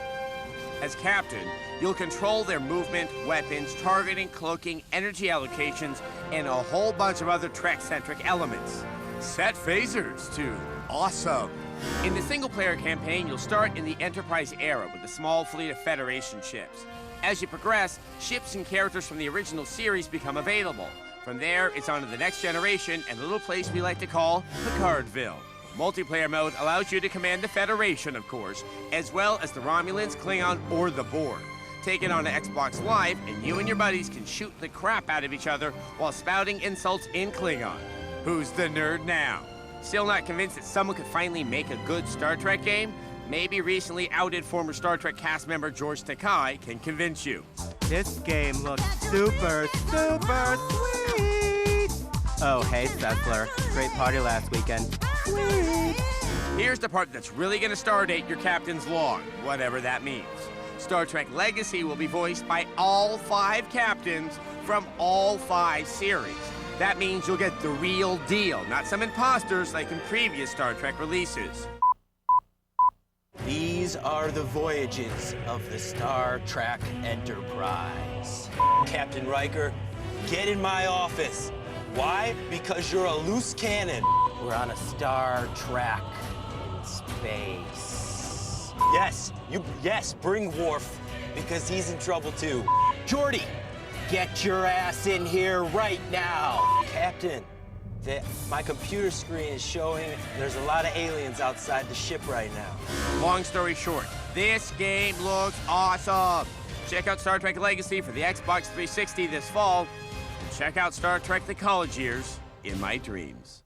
As captain, you'll control their movement, weapons, targeting, cloaking, energy allocations, and a whole bunch of other Trek-centric elements. Set phasers, too. Awesome. In the single-player campaign, you'll start in the Enterprise era with a small fleet of Federation ships. As you progress, ships and characters from the original series become available. From there, it's on to the Next Generation and a little place we like to call Picardville. Multiplayer mode allows you to command the Federation, of course, as well as the Romulans, Klingon, or the Borg. Take it on an Xbox Live, and you and your buddies can shoot the crap out of each other while spouting insults in Klingon. Who's the nerd now? Still not convinced that someone could finally make a good Star Trek game? Maybe recently outed former Star Trek cast member George Takei can convince you. This game looks super sweet! Oh, hey, Sessler. Great party last weekend. Sweet! Here's the part that's really gonna stardate your captain's log, whatever that means. Star Trek Legacy will be voiced by all 5 captains from all 5 series. That means you'll get the real deal, not some imposters like in previous Star Trek releases. These are the voyages of the Star Trek Enterprise. Captain Riker, get in my office. Why? Because you're a loose cannon. We're on a Star Trek in space. Yes, bring Worf, because he's in trouble too. Geordi, get your ass in here right now. Captain, my computer screen is showing there's a lot of aliens outside the ship right now. Long story short, this game looks awesome. Check out Star Trek Legacy for the Xbox 360 this fall. And check out Star Trek The College Years in my dreams.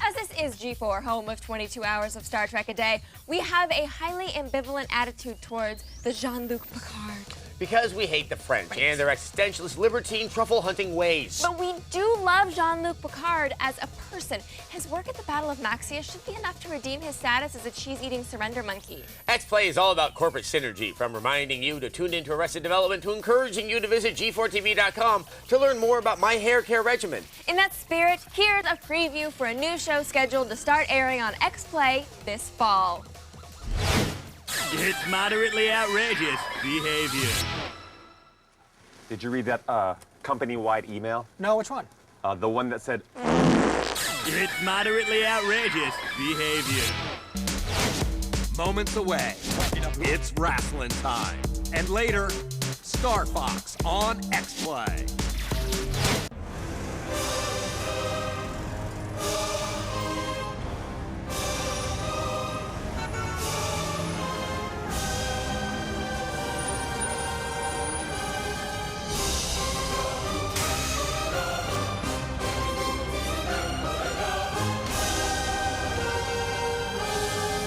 As this is G4, home of 22 hours of Star Trek a day, we have a highly ambivalent attitude towards the Jean-Luc Picard. Because we hate the French and their existentialist libertine truffle hunting ways. But we do love Jean-Luc Picard as a person. His work at the Battle of Maxia should be enough to redeem his status as a cheese-eating surrender monkey. Xplay is all about corporate synergy, from reminding you to tune into Arrested Development to encouraging you to visit G4TV.com to learn more about my hair care regimen. In that spirit, here's a preview for a new show scheduled to start airing on Xplay this fall. It's moderately outrageous behavior. Did you read that company-wide email? No, which one? The one that said... It's moderately outrageous behavior. Moments away, it's wrestling time. And later, Star Fox on Xplay.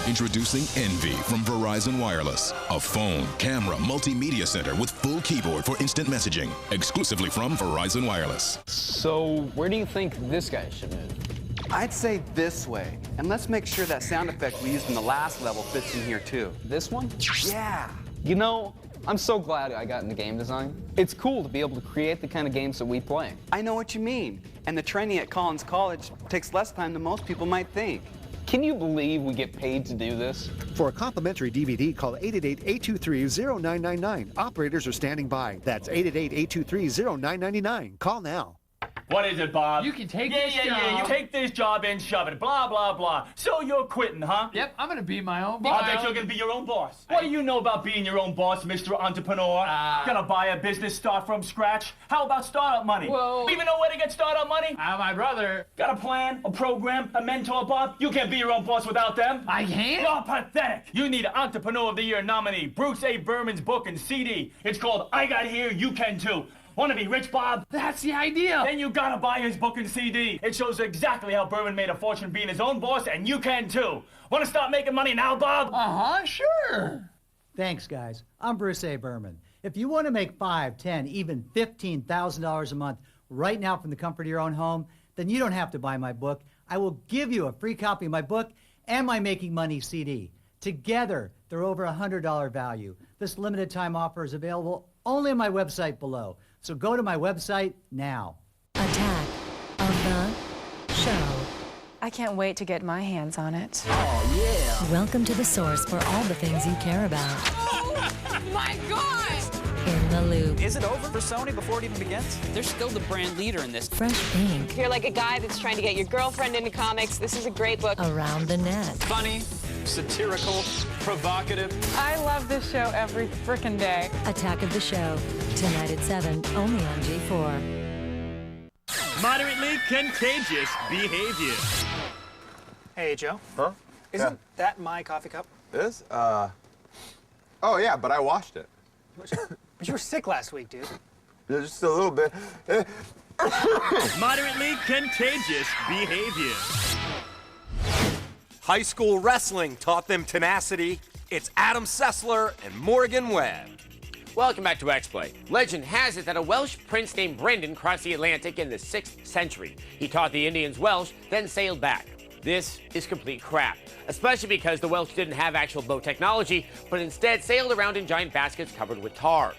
Introducing Envy from Verizon Wireless. A phone, camera, multimedia center with full keyboard for instant messaging. Exclusively from Verizon Wireless. So, where do you think this guy should move? I'd say this way. And let's make sure that sound effect we used in the last level fits in here too. This one? Yeah. You know, I'm so glad I got into game design. It's cool to be able to create the kind of games that we play. I know what you mean. And the training at Collins College takes less time than most people might think. Can you believe we get paid to do this? For a complimentary DVD, call 888-823-0999. Operators are standing by. That's 888-823-0999. Call now. What is it, Bob? You can take this job. Yeah, you take this job and shove it. Blah, blah, blah. So you're quitting, huh? Yep, I'm gonna be my own boss. I bet you're gonna be your own boss. What do you know about being your own boss, Mr. Entrepreneur? Gonna buy a business, start from scratch? How about startup money? Whoa. Even know where to get startup money? My brother. Got a plan, a program, a mentor, Bob? You can't be your own boss without them. I can't? You're pathetic. You need an Entrepreneur of the Year nominee, Bruce A. Berman's book and CD. It's called I Got Here, You Can Too. Want to be rich, Bob? That's the idea. Then you gotta buy his book and CD. It shows exactly how Berman made a fortune being his own boss, and you can too. Want to start making money now, Bob? Sure. Thanks, guys. I'm Bruce A. Berman. If you want to make $5,000, $10,000, even $15,000 a month right now from the comfort of your own home, then you don't have to buy my book. I will give you a free copy of my book and my Making Money CD. Together, they're over $100 value. This limited time offer is available only on my website below. So go to my website now. Attack of the Show. I can't wait to get my hands on it. Oh, yeah. Welcome to the source for all the things you care about. Oh, my God! In the Loop. Is it over for Sony before it even begins? They're still the brand leader in this. Fresh Pink. If you're like a guy that's trying to get your girlfriend into comics, this is a great book. Around the Net. Funny, satirical, provocative. I love this show every frickin' day. Attack of the Show. Tonight at 7, only on G4. Moderately contagious behavior. Hey, Joe. Huh? Isn't that my coffee cup? This? Oh, yeah, but I washed it. But you were sick last week, dude. Yeah, just a little bit. Moderately contagious behavior. High school wrestling taught them tenacity. It's Adam Sessler and Morgan Webb. Welcome back to Xplay. Legend has it that a Welsh prince named Brendan crossed the Atlantic in the 6th century. He taught the Indians Welsh, then sailed back. This is complete crap, especially because the Welsh didn't have actual boat technology, but instead sailed around in giant baskets covered with tar.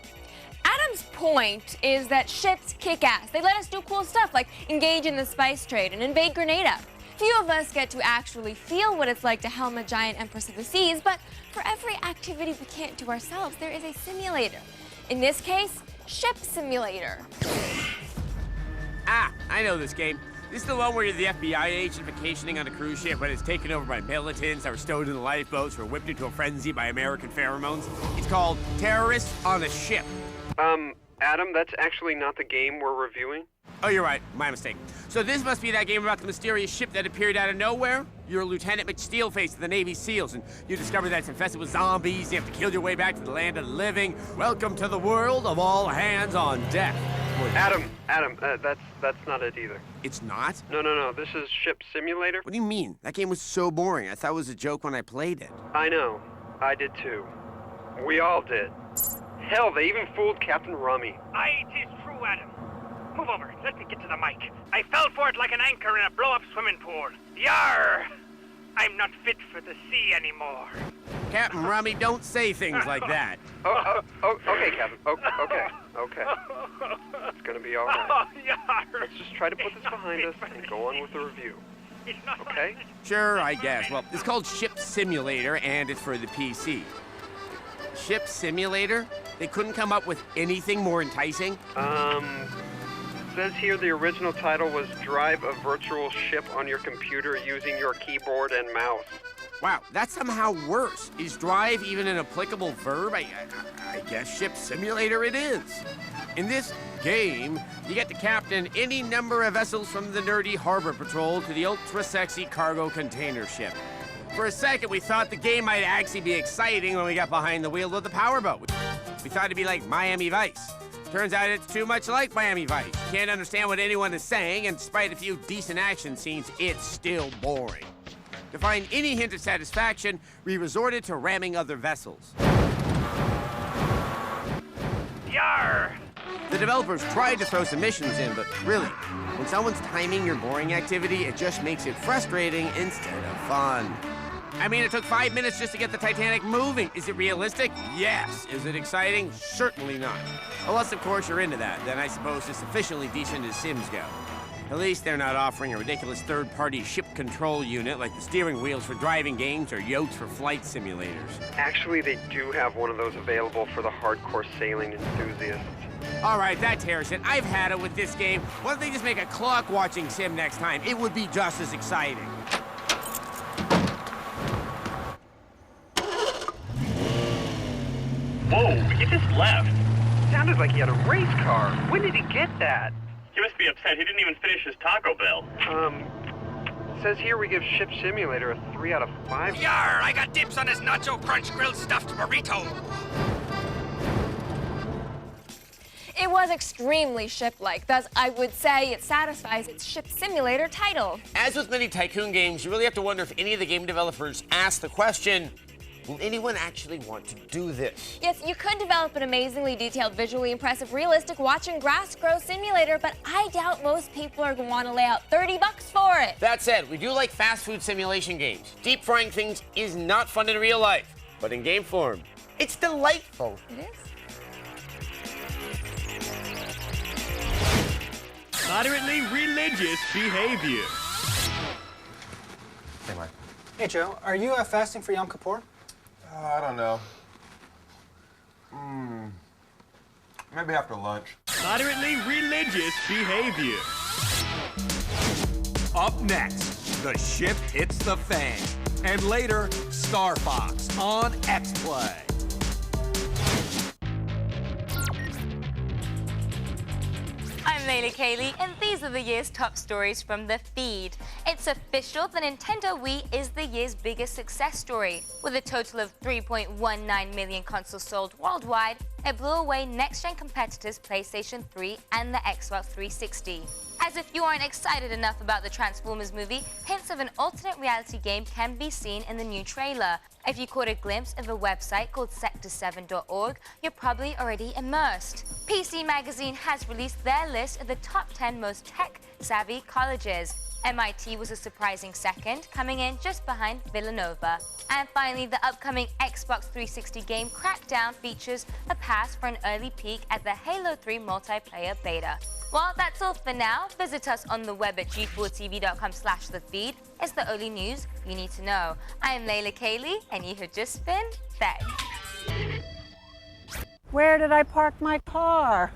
Adam's point is that ships kick ass. They let us do cool stuff like engage in the spice trade and invade Grenada. Few of us get to actually feel what it's like to helm a giant Empress of the Seas, but for every activity we can't do ourselves, there is a simulator. In this case, Ship Simulator. Ah, I know this game. This is the one where you're the FBI agent vacationing on a cruise ship when it's taken over by militants that were stowed in the lifeboats or whipped into a frenzy by American pheromones. It's called Terrorists on a Ship. Adam, that's actually not the game we're reviewing. Oh, you're right. My mistake. So this must be that game about the mysterious ship that appeared out of nowhere? You're Lieutenant McSteelface of the Navy SEALs, and you discover that it's infested with zombies. You have to kill your way back to the land of the living. Welcome to the world of all hands on deck. Adam, that's not it either. It's not? No, this is Ship Simulator. What do you mean? That game was so boring. I thought it was a joke when I played it. I know. I did too. We all did. Hell, they even fooled Captain Rummy. Aye, 'tis true, Adam. Move over. Let me get to the mic. I fell for it like an anchor in a blow-up swimming pool. Yar! I'm not fit for the sea anymore. Captain Rummy, don't say things like that. Okay, Captain. Okay. It's gonna be all right. Oh, yar! Let's just try to put this behind us and go on with the review. Okay? Sure, I guess. Well, it's called Ship Simulator, and it's for the PC. Ship Simulator? They couldn't come up with anything more enticing? Says here the original title was Drive a Virtual Ship on your computer using your keyboard and mouse. Wow, that's somehow worse. Is drive even an applicable verb? I guess Ship Simulator it is. In this game, you get to captain any number of vessels from the nerdy harbor patrol to the ultra-sexy cargo container ship. For a second, we thought the game might actually be exciting when we got behind the wheel of the powerboat. We thought it'd be like Miami Vice. Turns out it's too much like Miami Vice. You can't understand what anyone is saying, and despite a few decent action scenes, it's still boring. To find any hint of satisfaction, we resorted to ramming other vessels. Yar! The developers tried to throw some missions in, but really, when someone's timing your boring activity, it just makes it frustrating instead of fun. I mean, it took 5 minutes just to get the Titanic moving. Is it realistic? Yes. Is it exciting? Certainly not. Unless, of course, you're into that. Then I suppose it's sufficiently decent as Sims go. At least they're not offering a ridiculous third-party ship control unit like the steering wheels for driving games or yotes for flight simulators. Actually, they do have one of those available for the hardcore sailing enthusiasts. All right, that tears it. I've had it with this game. Why don't they just make a clock-watching sim next time? It would be just as exciting. Whoa, he just left. Sounded like he had a race car. When did he get that? He must be upset. He didn't even finish his Taco Bell. Says here we give Ship Simulator a 3 out of 5. Yar! I got dibs on his Nacho Crunch grilled stuffed burrito. It was extremely ship-like, thus I would say it satisfies its Ship Simulator title. As with many Tycoon games, you really have to wonder if any of the game developers asked the question, will anyone actually want to do this? Yes, you could develop an amazingly detailed, visually impressive, realistic watching grass grow simulator, but I doubt most people are going to want to lay out $30 for it. That said, we do like fast food simulation games. Deep frying things is not fun in real life, but in game form, it's delightful. It is. Moderately religious behavior. Hey, Mike. Hey, Joe, are you fasting for Yom Kippur? I don't know. Maybe after lunch. Moderately religious behavior. Up next, the ship hits the fan. And later, Star Fox on Xplay. I'm Layla Kaylee, and these are the year's top stories from the feed. It's official, the Nintendo Wii is the year's biggest success story. With a total of 3.19 million consoles sold worldwide, it blew away next-gen competitors PlayStation 3 and the Xbox 360. As if you aren't excited enough about the Transformers movie, hints of an alternate reality game can be seen in the new trailer. If you caught a glimpse of a website called sector7.org, you're probably already immersed. PC Magazine has released their list of the top 10 most tech-savvy colleges. MIT was a surprising second, coming in just behind Villanova. And finally, the upcoming Xbox 360 game Crackdown features a pass for an early peek at the Halo 3 multiplayer beta. Well, that's all for now. Visit us on the web at g4tv.com/thefeed. It's the only news you need to know. I am Layla Kaylee, and you have just been fed. Where did I park my car?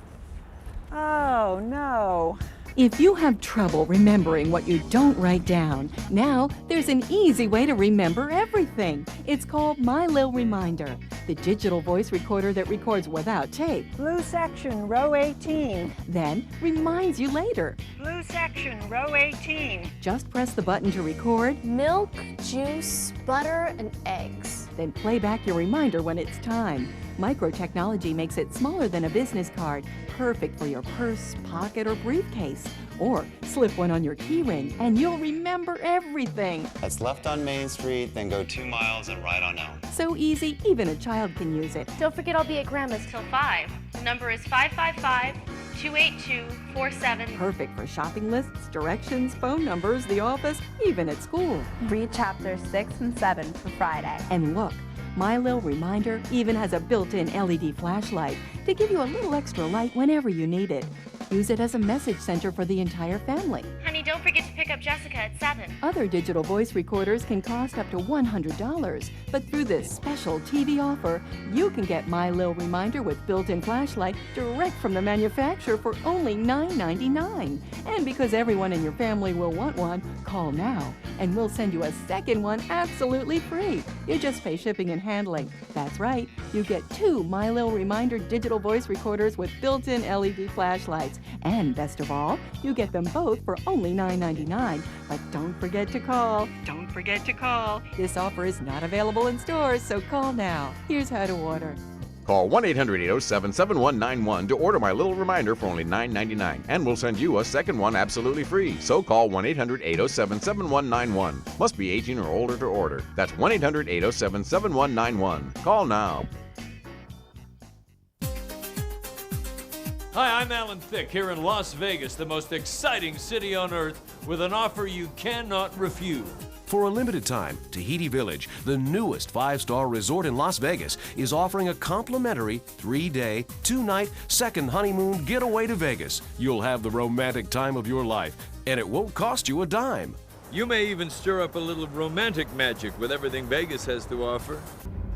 Oh, no. If you have trouble remembering what you don't write down, now there's an easy way to remember everything. It's called My Lil Reminder, the digital voice recorder that records without tape. Blue section, row 18. Then reminds you later. Blue section, row 18. Just press the button to record. Milk, juice, butter, and eggs. Then play back your reminder when it's time. Microtechnology makes it smaller than a business card, perfect for your purse, pocket, or briefcase. Or slip one on your key ring and you'll remember everything. That's left on Main Street, then go 2 miles and right on out. So easy, even a child can use it. Don't forget I'll be at Grandma's till 5. The number is 555-282-47. Perfect for shopping lists, directions, phone numbers, the office, even at school. Read chapters 6 and 7 for Friday. And look, My Lil Reminder even has a built-in LED flashlight to give you a little extra light whenever you need it. Use it as a message center for the entire family. Honey, don't forget to pick up Jessica at 7. Other digital voice recorders can cost up to $100, but through this special TV offer, you can get My Lil Reminder with built-in flashlight direct from the manufacturer for only $9.99. And because everyone in your family will want one, call now, and we'll send you a second one absolutely free. You just pay shipping and handling. That's right, you get 2 My Lil Reminder digital voice recorders with built-in LED flashlights. And best of all, you get them both for only $9.99. But don't forget to call. Don't forget to call. This offer is not available in stores, so call now. Here's how to order. Call 1-800-807-7191 to order My Little Reminder for only $9.99, and we'll send you a second one absolutely free. So call 1-800-807-7191. Must be 18 or older to order. That's 1-800-807-7191. Call now. Hi, I'm Alan Thicke here in Las Vegas, the most exciting city on earth, with an offer you cannot refuse. For a limited time, Tahiti Village, the newest 5-star resort in Las Vegas, is offering a complimentary 3-day, 2-night, second honeymoon getaway to Vegas. You'll have the romantic time of your life, and it won't cost you a dime. You may even stir up a little romantic magic with everything Vegas has to offer.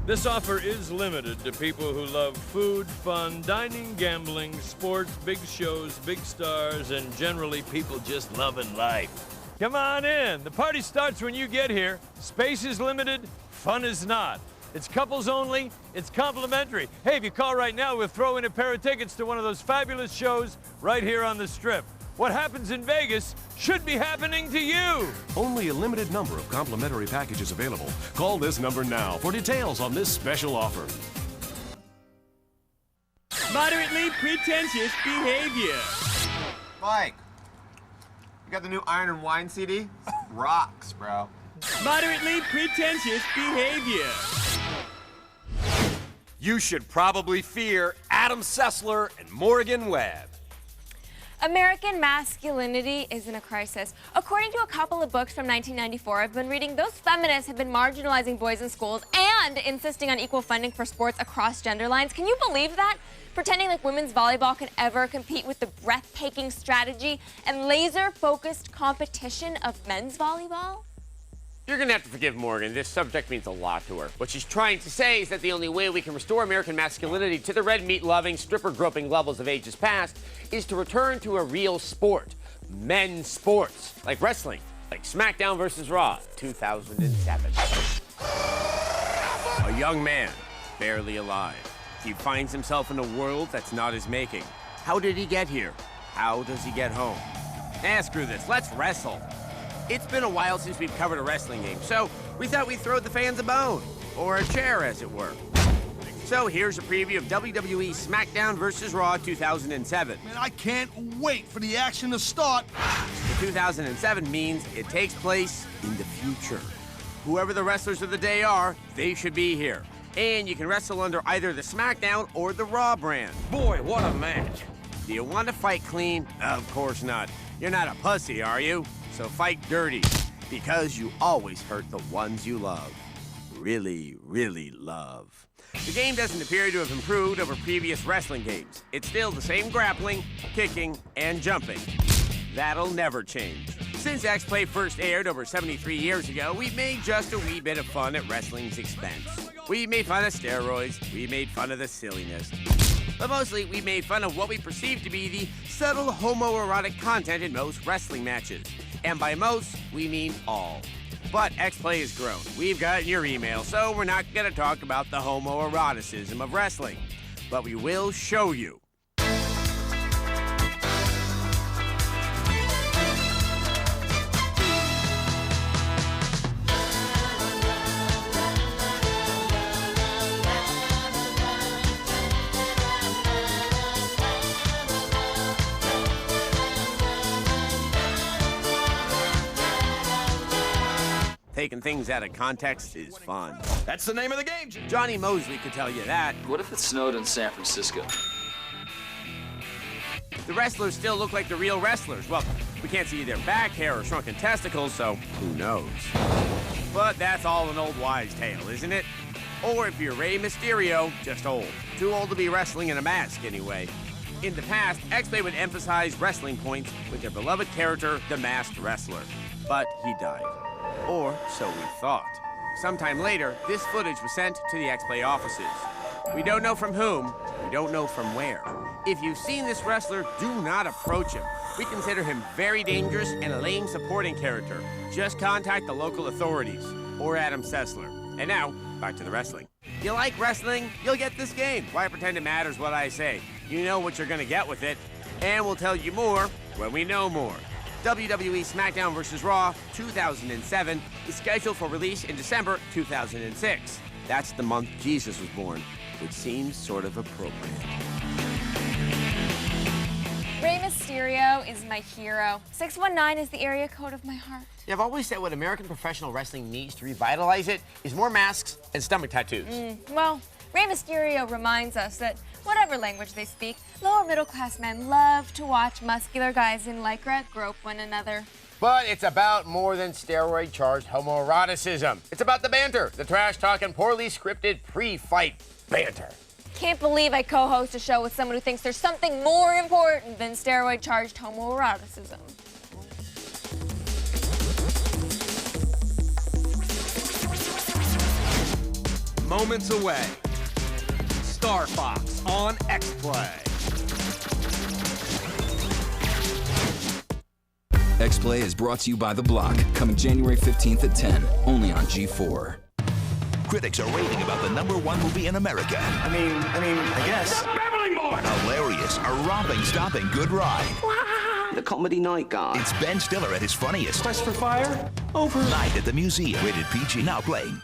This offer is limited to people who love food, fun, dining, gambling, sports, big shows, big stars, and generally people just loving life. Come on in. The party starts when you get here. Space is limited, fun is not. It's couples only, it's complimentary. Hey, if you call right now, we'll throw in a pair of tickets to one of those fabulous shows right here on the Strip. What happens in Vegas should be happening to you. Only a limited number of complimentary packages available. Call this number now for details on this special offer. Moderately pretentious behavior. Mike, you got the new Iron and Wine CD? Rocks, bro. Moderately pretentious behavior. You should probably fear Adam Sessler and Morgan Webb. American masculinity is in a crisis. According to a couple of books from 1994 I've been reading, those feminists have been marginalizing boys in schools and insisting on equal funding for sports across gender lines. Can you believe that? Pretending like women's volleyball can ever compete with the breathtaking strategy and laser-focused competition of men's volleyball? You're gonna have to forgive Morgan. This subject means a lot to her. What she's trying to say is that the only way we can restore American masculinity to the red meat-loving, stripper-groping levels of ages past is to return to a real sport. Men's sports. Like wrestling. Like SmackDown versus Raw, 2007. A young man, barely alive. He finds himself in a world that's not his making. How did he get here? How does he get home? Screw this. Let's wrestle. It's been a while since we've covered a wrestling game, so we thought we'd throw the fans a bone, or a chair, as it were. So here's a preview of WWE SmackDown vs. Raw 2007. Man, I can't wait for the action to start. The 2007 means it takes place in the future. Whoever the wrestlers of the day are, they should be here. And you can wrestle under either the SmackDown or the Raw brand. Boy, what a match. Do you want to fight clean? Of course not. You're not a pussy, are you? So fight dirty, because you always hurt the ones you love. Really, really love. The game doesn't appear to have improved over previous wrestling games. It's still the same grappling, kicking, and jumping. That'll never change. Since Xplay first aired over 73 years ago, we've made just a wee bit of fun at wrestling's expense. We made fun of steroids, we made fun of the silliness. But mostly, we made fun of what we perceive to be the subtle homoerotic content in most wrestling matches. And by most, we mean all. But Xplay has grown. We've gotten your email, so we're not going to talk about the homoeroticism of wrestling. But we will show you. taking things out of context is fun. That's the name of the game. Johnny Mosley could tell you that. What if it snowed in San Francisco? The wrestlers still look like the real wrestlers. Well, we can't see their back hair or shrunken testicles, so who knows? But that's all an old wives' tale, isn't it? Or if you're Rey Mysterio, just old. Too old to be wrestling in a mask, anyway. In the past, Xplay would emphasize wrestling points with their beloved character, the Masked Wrestler. But he died. Or so we thought. Sometime later, this footage was sent to the Xplay offices. We don't know from whom, we don't know from where. If you've seen this wrestler, do not approach him. We consider him very dangerous and a lame supporting character. Just contact the local authorities, or Adam Sessler. And now, back to the wrestling. You like wrestling? You'll get this game. Why pretend it matters what I say? You know what you're gonna get with it. And we'll tell you more when we know more. WWE SmackDown vs. Raw 2007 is scheduled for release in December 2006. That's the month Jesus was born, which seems sort of appropriate. Rey Mysterio is my hero. 619 is the area code of my heart. Yeah, I've always said what American professional wrestling needs to revitalize it is more masks and stomach tattoos. Well, Rey Mysterio reminds us that whatever language they speak, lower middle class men love to watch muscular guys in Lycra grope one another. But it's about more than steroid-charged homoeroticism. It's about the banter, the trash-talking, poorly scripted pre-fight banter. Can't believe I co-host a show with someone who thinks there's something more important than steroid-charged homoeroticism. Moments away. Star Fox on Xplay. Xplay is brought to you by The Block, coming January 15th at 10, only on G4. Critics are raving about the #1 movie in America. I mean, I guess. The Beverly Boys! Hilarious, a romping, stomping good ride. The comedy night guy. It's Ben Stiller at his funniest. Quest for Fire? Over. Night at the Museum. Rated PG. Now playing.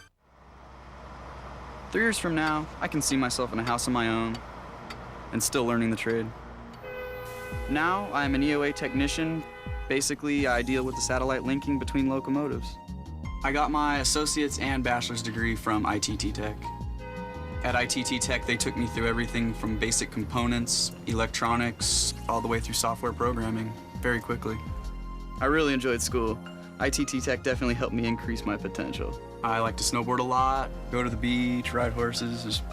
3 years from now, I can see myself in a house of my own and still learning the trade. Now, I'm an EOA technician. Basically, I deal with the satellite linking between locomotives. I got my associate's and bachelor's degree from ITT Tech. At ITT Tech, they took me through everything from basic components, electronics, all the way through software programming very quickly. I really enjoyed school. ITT Tech definitely helped me increase my potential. I like to snowboard a lot, go to the beach, ride horses, just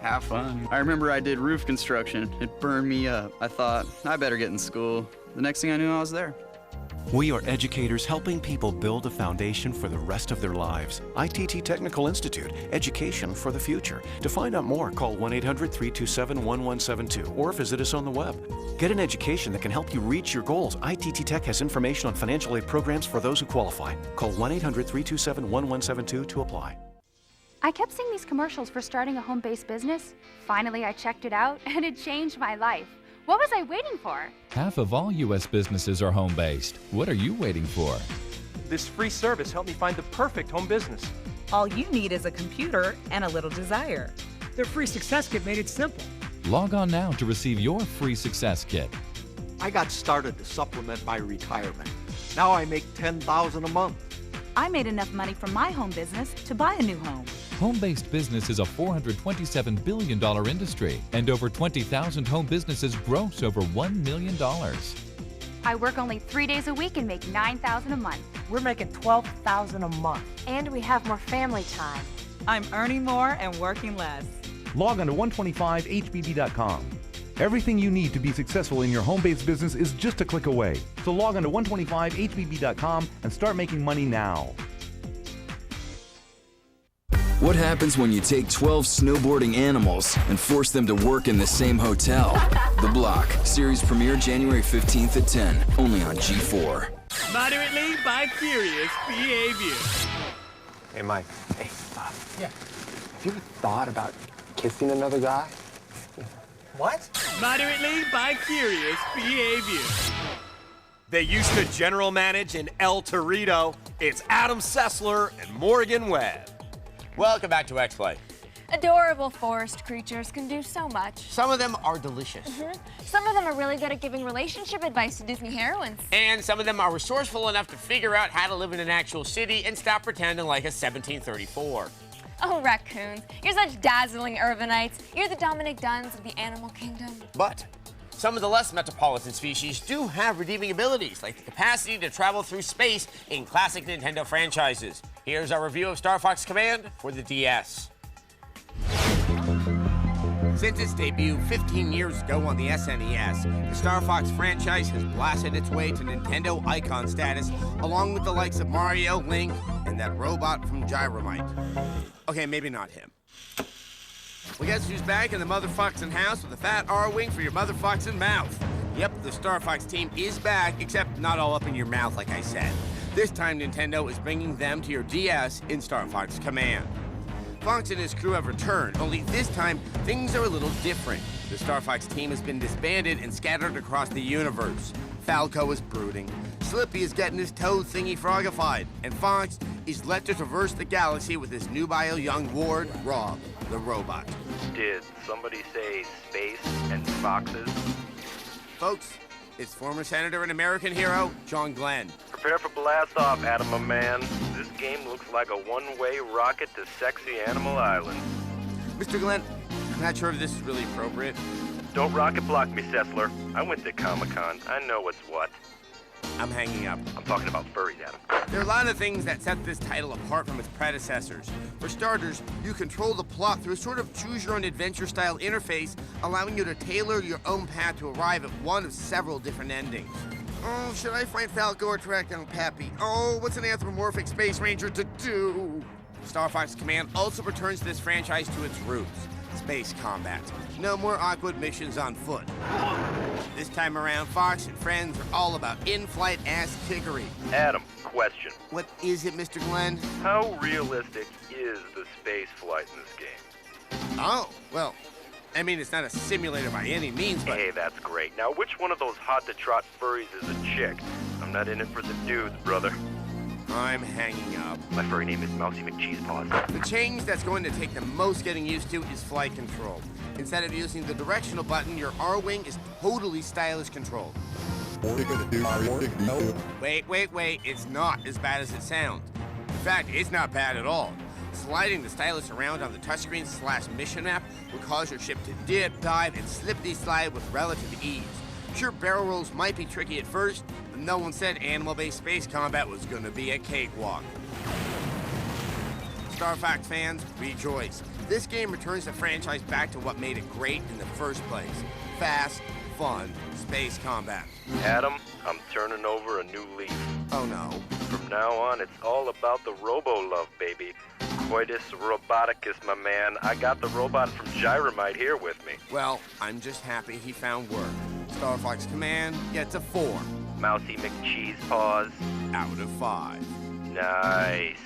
have fun. I remember I did roof construction. It burned me up. I thought, I better get in school. The next thing I knew, I was there. We are educators helping people build a foundation for the rest of their lives. ITT Technical Institute, education for the future. To find out more, call 1-800-327-1172 or visit us on the web. Get an education that can help you reach your goals. ITT Tech has information on financial aid programs for those who qualify. Call 1-800-327-1172 to apply. I kept seeing these commercials for starting a home-based business. Finally, I checked it out, and it changed my life. What was I waiting for? Half of all U.S. businesses are home-based. What are you waiting for? This free service helped me find the perfect home business. All you need is a computer and a little desire. Their free success kit made it simple. Log on now to receive your free success kit. I got started to supplement my retirement. Now I make $10,000 a month. I made enough money from my home business to buy a new home. Home-based business is a $427 billion industry, and over 20,000 home businesses gross over $1 million. I work only 3 days a week and make $9,000 a month. We're making $12,000 a month. And we have more family time. I'm earning more and working less. Log on to 125hbb.com. Everything you need to be successful in your home-based business is just a click away. So log on to 125hbb.com and start making money now. What happens when you take 12 snowboarding animals and force them to work in the same hotel? The Block. Series premiere January 15th at 10, only on G4. Moderately bi-curious behavior. Hey, Mike. Hey, Bob. Yeah. Have you ever thought about kissing another guy? What? Moderately bi-curious behavior. They used to general manage in El Torito. It's Adam Sessler and Morgan Webb. Welcome back to Xplay. Adorable forest creatures can do so much. Some of them are delicious. Some of them are really good at giving relationship advice to Disney heroines. And some of them are resourceful enough to figure out how to live in an actual city and stop pretending like it's 1734. Oh, raccoons, you're such dazzling urbanites. You're the Dominic Duns of the animal kingdom. But some of the less metropolitan species do have redeeming abilities, like the capacity to travel through space in classic Nintendo franchises. Here's our review of Star Fox Command for the DS. Since its debut 15 years ago on the SNES, the Star Fox franchise has blasted its way to Nintendo icon status, along with the likes of Mario, Link, and that robot from Gyromite. Okay, maybe not him. Well, guess who's back in the motherfoxin' house with a fat R-wing for your motherfoxin' mouth? Yep, the Star Fox team is back, except not all up in your mouth like I said. This time Nintendo is bringing them to your DS in Star Fox Command. Fox and his crew have returned, only this time things are a little different. The Star Fox team has been disbanded and scattered across the universe. Falco is brooding, Slippy is getting his toad thingy frogified, and Fox is let to traverse the galaxy with his nubile young ward, Rob, the robot. Did somebody say space and foxes? Folks, it's former Senator and American hero, John Glenn. Prepare for blast off, Adam, my man. This game looks like a one-way rocket to sexy Animal Island. Mr. Glenn, I'm not sure if this is really appropriate. Don't rocket block me, Sessler. I went to Comic-Con. I know what's what. I'm hanging up. I'm talking about furries, Adam. There are a lot of things that set this title apart from its predecessors. For starters, you control the plot through a sort of choose-your-own-adventure style interface, allowing you to tailor your own path to arrive at one of several different endings. Oh, should I find Falco or track down Pappy? Oh, what's an anthropomorphic space ranger to do? Star Fox Command also returns this franchise to its roots. Space combat. No more awkward missions on foot. This time around, Fox and friends are all about in-flight ass-kickery. Adam, question. What is it, Mr. Glenn? How realistic is the space flight in this game? Oh, well, I mean, it's not a simulator by any means, but... Hey, that's great. Now, which one of those hot-to-trot furries is a chick? I'm not in it for the dudes, brother. I'm hanging up. My furry name is Mousy McCheesepaws. The change that's going to take the most getting used to is flight control. Instead of using the directional button, your R-Wing is totally stylish controlled. Wait, it's not as bad as it sounds. In fact, it's not bad at all. Sliding the stylus around on the touchscreen / mission map will cause your ship to dip, dive, and slippity slide with relative ease. Sure, barrel rolls might be tricky at first, but no one said animal-based space combat was gonna be a cakewalk. Star Fox fans, rejoice. This game returns the franchise back to what made it great in the first place. Fast, fun, space combat. Adam, I'm turning over a new leaf. Oh no. From now on, it's all about the robo-love, baby. Coitus roboticus, my man. I got the robot from Gyromite here with me. Well, I'm just happy he found work. Star Fox Command gets a 4. Mousy McCheesepaws. Out of 5. Nice.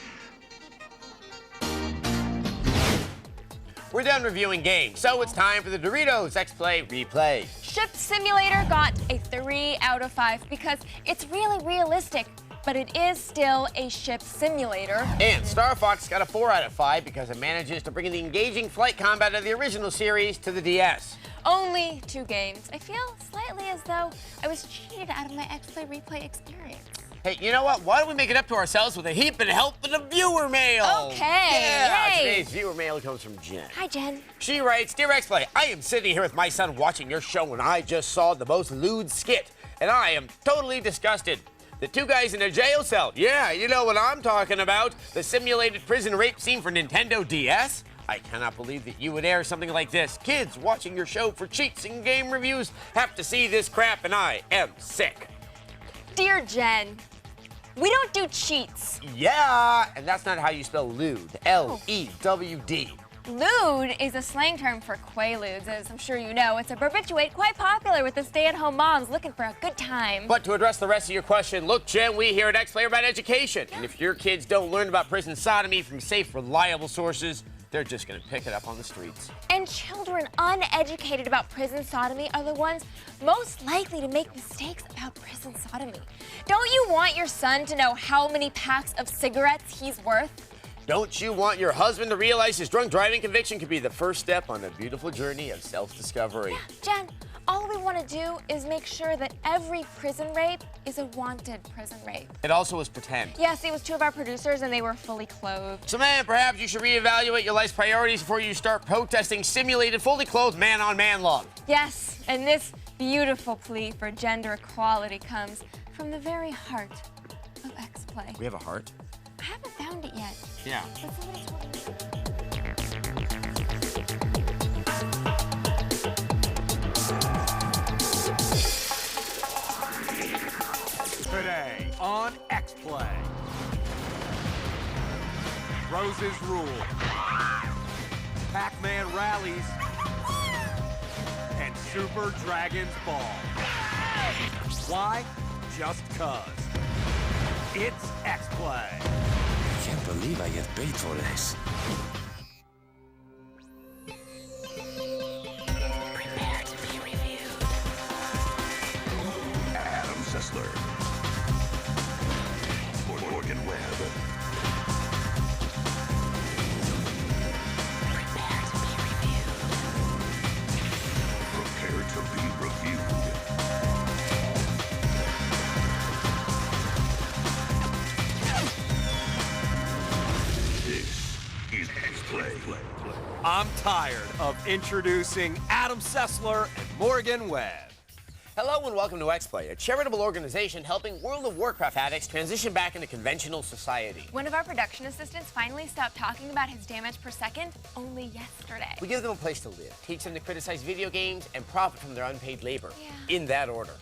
We're done reviewing games, so it's time for the Doritos Xplay Replay. Ship Simulator got a 3 out of 5 because it's really realistic, but it is still a ship simulator. And Star Fox got a 4 out of 5 because it manages to bring the engaging flight combat of the original series to the DS. Only 2 games. I feel slightly as though I was cheated out of my Xplay Replay experience. Hey, you know what? Why don't we make it up to ourselves with a heap and help of the viewer mail? Okay. Yeah, Yay. Today's viewer mail comes from Jen. Hi, Jen. She writes, Dear Xplay, I am sitting here with my son watching your show and I just saw the most lewd skit, and I am totally disgusted. The 2 guys in a jail cell. Yeah, you know what I'm talking about. The simulated prison rape scene for Nintendo DS. I cannot believe that you would air something like this. Kids watching your show for cheats and game reviews have to see this crap, and I am sick. Dear Jen, we don't do cheats. Yeah, and that's not how you spell lewd. L-E-W-D. Lewd is a slang term for quaaludes, as I'm sure you know. It's a barbiturate quite popular with the stay-at-home moms looking for a good time. But to address the rest of your question, look, Jen, we here at Xplay are about education. And if your kids don't learn about prison sodomy from safe, reliable sources, they're just going to pick it up on the streets. And children uneducated about prison sodomy are the ones most likely to make mistakes about prison sodomy. Don't you want your son to know how many packs of cigarettes he's worth? Don't you want your husband to realize his drunk driving conviction could be the first step on a beautiful journey of self-discovery? Yeah, Jen, all we want to do is make sure that every prison rape is a wanted prison rape. It also was pretend. Yes, it was 2 of our producers, and they were fully clothed. So, man, perhaps you should reevaluate your life's priorities before you start protesting simulated, fully clothed man-on-man love. Yes, and this beautiful plea for gender equality comes from the very heart of Xplay. We have a heart? I haven't found it yet. Yeah. But somebody told me. Today on Xplay. Roses rule. Pac-Man rallies. And Super Dragon's Ball. Why? Just cuz. It's Xplay. I can't believe I get paid for this. Prepare to be reviewed. Adam Sessler. Morgan Webb. Prepare to be reviewed. Prepare to be reviewed. I'm tired of introducing Adam Sessler and Morgan Webb. Hello and welcome to Xplay, a charitable organization helping World of Warcraft addicts transition back into conventional society. One of our production assistants finally stopped talking about his damage per second only yesterday. We give them a place to live, teach them to criticize video games, and profit from their unpaid labor. Yeah. In that order.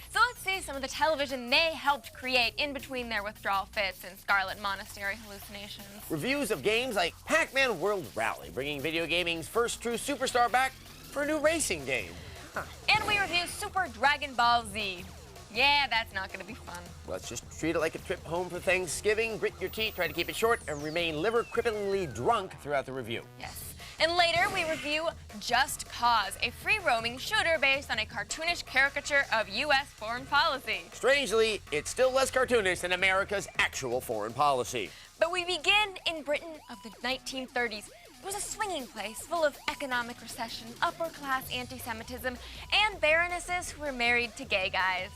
So let's see some of the television they helped create in between their withdrawal fits and Scarlet Monastery hallucinations. Reviews of games like Pac-Man World Rally, bringing video gaming's first true superstar back for a new racing game. Huh. And we review Super Dragon Ball Z. Yeah, that's not going to be fun. Let's just treat it like a trip home for Thanksgiving, grit your teeth, try to keep it short, and remain liver-cripplingly drunk throughout the review. Yes. And later, we review Just Cause, a free-roaming shooter based on a cartoonish caricature of U.S. foreign policy. Strangely, it's still less cartoonish than America's actual foreign policy. But we begin in Britain of the 1930s. It was a swinging place full of economic recession, upper-class anti-Semitism, and baronesses who were married to gay guys.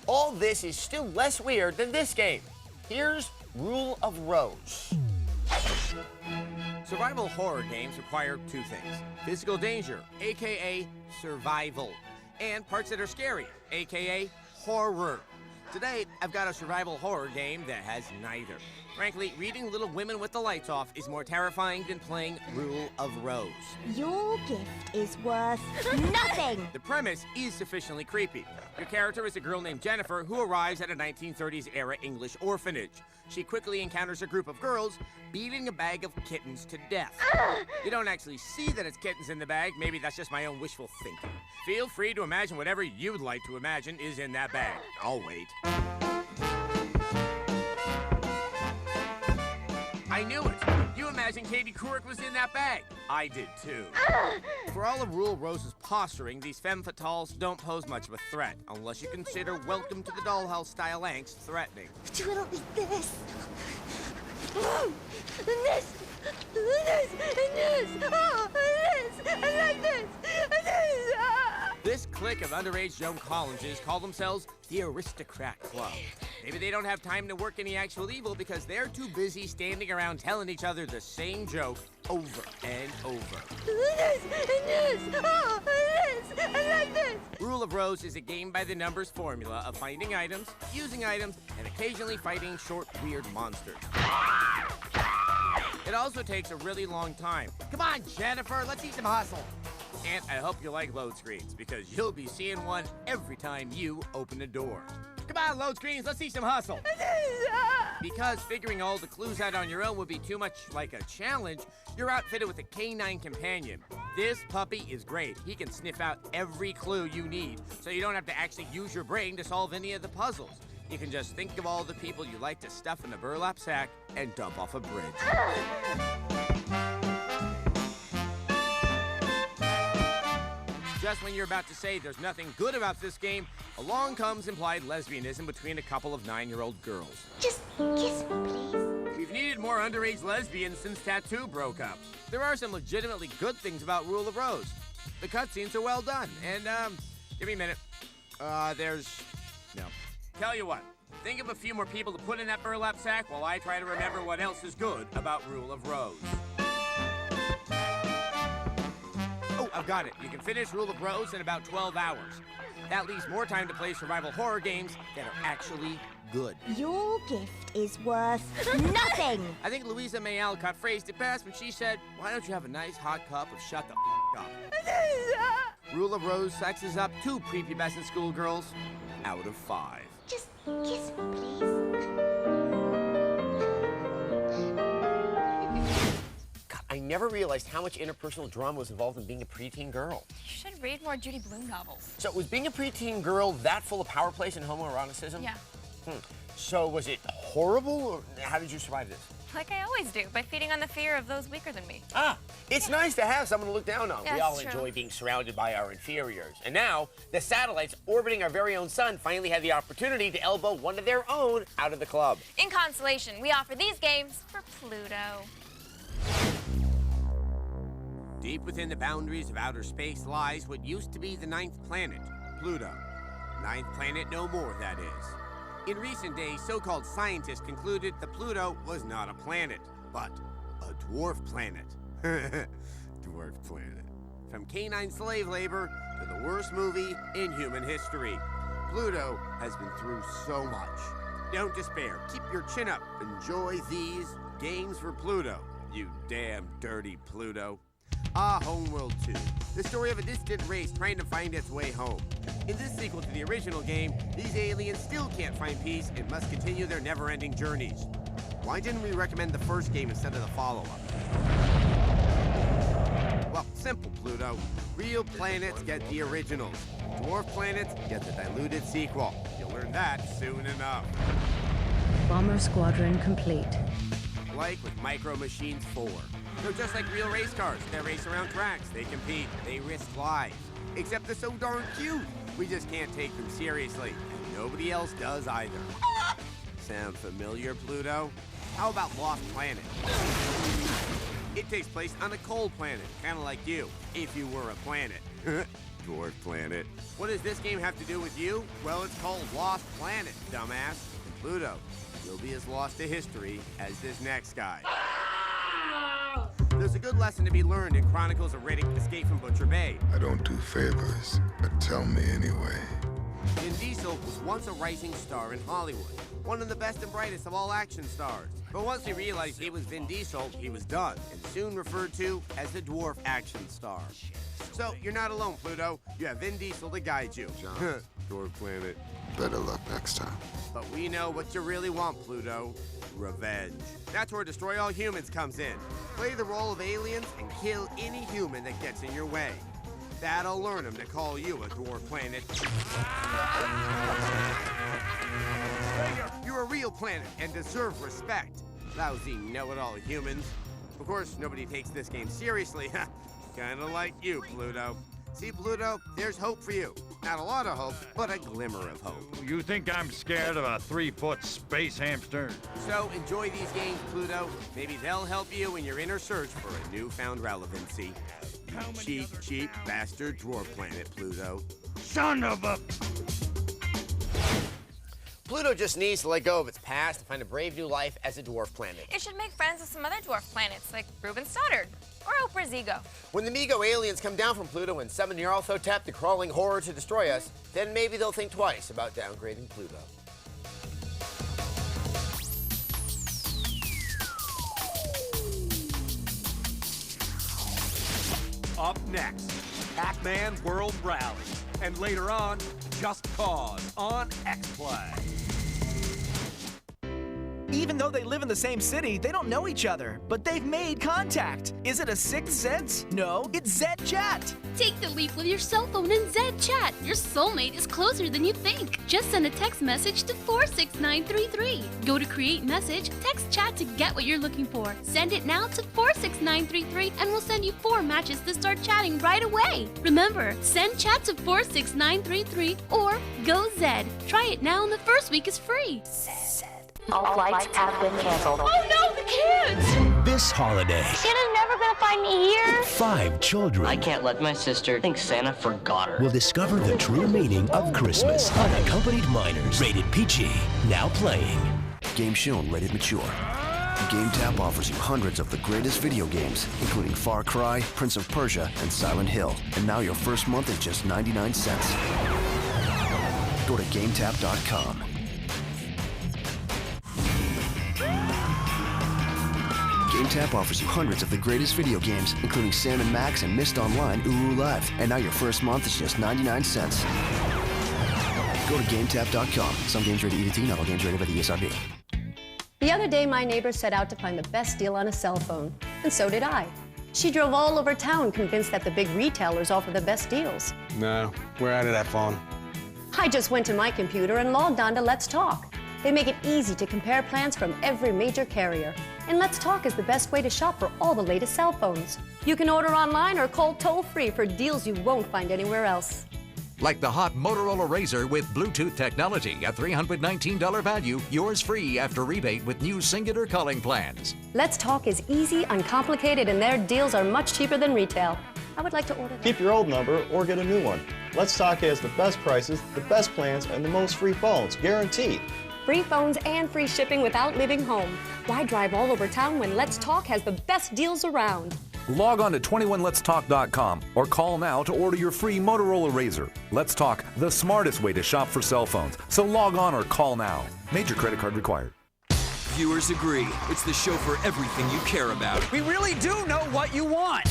All this is still less weird than this game. Here's Rule of Rose. Survival horror games require 2 things. Physical danger, aka survival, and parts that are scary, aka horror. Today, I've got a survival horror game that has neither. Frankly, reading Little Women with the Lights Off is more terrifying than playing Rule of Rose. Your gift is worth nothing! The premise is sufficiently creepy. Your character is a girl named Jennifer who arrives at a 1930s-era English orphanage. She quickly encounters a group of girls beating a bag of kittens to death. You don't actually see that it's kittens in the bag. Maybe that's just my own wishful thinking. Feel free to imagine whatever you'd like to imagine is in that bag. I'll wait. I knew it. You imagined Katie Couric was in that bag. I did too. For all of Rule Rose's posturing, these femme fatales don't pose much of a threat, unless you consider Welcome to the Dollhouse style angst threatening. Do it like this. And this. And this. And this. Oh, and this. And like this. And this. This clique of underage Joan Collinses call themselves the Aristocrat Club. Maybe they don't have time to work any actual evil because they're too busy standing around telling each other the same joke over and over. This. And this. Oh, and this. And like this. Rule of Rose is a game-by-the-numbers formula of finding items, using items, and occasionally fighting short, weird monsters. It also takes a really long time. Come on, Jennifer, let's see some hustle. And I hope you like load screens, because you'll be seeing one every time you open a door. Come on, load screens, let's see some hustle. Because figuring all the clues out on your own would be too much like a challenge, you're outfitted with a canine companion. This puppy is great. He can sniff out every clue you need, so you don't have to actually use your brain to solve any of the puzzles. You can just think of all the people you like to stuff in a burlap sack and dump off a bridge. Just when you're about to say there's nothing good about this game, along comes implied lesbianism between a couple of 9-year-old girls. Just kiss me, please. We've needed more underage lesbians since Tattoo broke up. There are some legitimately good things about Rule of Rose. The cutscenes are well done, and, give me a minute. No. Tell you what, think of a few more people to put in that burlap sack while I try to remember what else is good about Rule of Rose. Oh, I've got it. You can finish Rule of Rose in about 12 hours. That leaves more time to play survival horror games that are actually good. Your gift is worth nothing. I think Louisa May Alcott phrased it best when she said, "Why don't you have a nice hot cup of shut the up?" Rule of Rose sexes up 2 prepubescent schoolgirls out of 5. Just kiss me, please. God, I never realized how much interpersonal drama was involved in being a preteen girl. You should read more Judy Blume novels. So was being a preteen girl that full of power plays and homoeroticism? Yeah. So was it horrible, or how did you survive this? Like I always do, by feeding on the fear of those weaker than me. It's nice to have someone to look down on. Yeah, we all it's enjoy true. being surrounded by our inferiors. And now, the satellites orbiting our very own sun finally had the opportunity to elbow one of their own out of the club. In consolation, we offer these games for Pluto. Deep within the boundaries of outer space lies what used to be the 9th planet, Pluto. 9th planet no more, that is. In recent days, so-called scientists concluded that Pluto was not a planet, but a dwarf planet. Dwarf planet. From canine slave labor to the worst movie in human history, Pluto has been through so much. Don't despair. Keep your chin up. Enjoy these games for Pluto, you damn dirty Pluto. Homeworld 2, the story of a distant race trying to find its way home. In this sequel to the original game, these aliens still can't find peace and must continue their never-ending journeys. Why didn't we recommend the first game instead of the follow-up? Well, simple, Pluto. Real planets get the originals. Dwarf planets get the diluted sequel. You'll learn that soon enough. Bomber Squadron complete. Like with Micro Machines 4. They're just like real race cars. They race around tracks, they compete, they risk lives. Except they're so darn cute, we just can't take them seriously. And nobody else does either. Sound familiar, Pluto? How about Lost Planet? It takes place on a cold planet, kind of like you, if you were a planet. Dwarf planet. What does this game have to do with you? Well, it's called Lost Planet, dumbass. And Pluto, you'll be as lost to history as this next guy. There's a good lesson to be learned in Chronicles of Riddick Escape from Butcher Bay. I don't do favors, but tell me anyway. Vin Diesel was once a rising star in Hollywood, one of the best and brightest of all action stars. But once he realized he was Vin Diesel, he was done, and soon referred to as the dwarf action star. So, you're not alone, Pluto. You have Vin Diesel to guide you. Dwarf planet. Better luck next time. But we know what you really want, Pluto. Revenge. That's where Destroy All Humans comes in. Play the role of aliens and kill any human that gets in your way. That'll learn them to call you a dwarf planet. You're a real planet and deserve respect. Lousy know-it-all humans. Of course, nobody takes this game seriously. Kinda like you, Pluto. See, Pluto, there's hope for you. Not a lot of hope, but a glimmer of hope. You think I'm scared of a 3-foot space hamster? So enjoy these games, Pluto. Maybe they'll help you in your inner search for a newfound relevancy. You cheap bastard dwarf planet, Pluto. Son of a... Pluto just needs to let go of its past to find a brave new life as a dwarf planet. It should make friends with some other dwarf planets, like Reuben Stoddard or Oprah Zigo. When the Mego aliens come down from Pluto and summon Nyarlathotep, the crawling horror, to destroy us, then maybe they'll think twice about downgrading Pluto. Up next, Pac-Man World Rally. And later on, Just Cause on Xplay. Even though they live in the same city, they don't know each other, but they've made contact. Is it a sixth sense? No, it's Zed Chat. Take the leap with your cell phone and Zed Chat. Your soulmate is closer than you think. Just send a text message to 46933. Go to Create Message, text Chat to get what you're looking for. Send it now to 46933 and we'll send you 4 matches to start chatting right away. Remember, send Chat to 46933 or go Zed. Try it now and the first week is free. All flights have been canceled. Oh no, the kids! This holiday, Santa's never gonna find me here. 5 children I can't let my sister think Santa forgot her. will discover the true meaning of Christmas. Unaccompanied minors, rated PG, now playing. Game shown, rated mature. GameTap offers you hundreds of the greatest video games, including Far Cry, Prince of Persia, and Silent Hill. And now your first month is just 99 cents. Go to GameTap.com. GameTap offers you hundreds of the greatest video games, including Sam & Max and Myst Online Uru Live. And now your first month is just 99 cents. Go to GameTap.com. Some games rated E to T, not all games rated by the ESRB. The other day, my neighbor set out to find the best deal on a cell phone, and so did I. She drove all over town convinced that the big retailers offer the best deals. No, we're out of that phone. I just went to my computer and logged on to Let's Talk. They make it easy to compare plans from every major carrier. And Let's Talk is the best way to shop for all the latest cell phones. You can order online or call toll-free for deals you won't find anywhere else. Like the hot Motorola Razr with Bluetooth technology, a $319 value, yours free after rebate with new singular calling plans. Let's Talk is easy, uncomplicated, and their deals are much cheaper than retail. I would like to order that. Keep your old number or get a new one. Let's Talk has the best prices, the best plans, and the most free phones, guaranteed. Free phones and free shipping without leaving home. Why drive all over town when Let's Talk has the best deals around? Log on to 21letstalk.com or call now to order your free Motorola Razr. Let's Talk, the smartest way to shop for cell phones. So log on or call now. Major credit card required. Viewers agree. It's the show for everything you care about. We really do know what you want.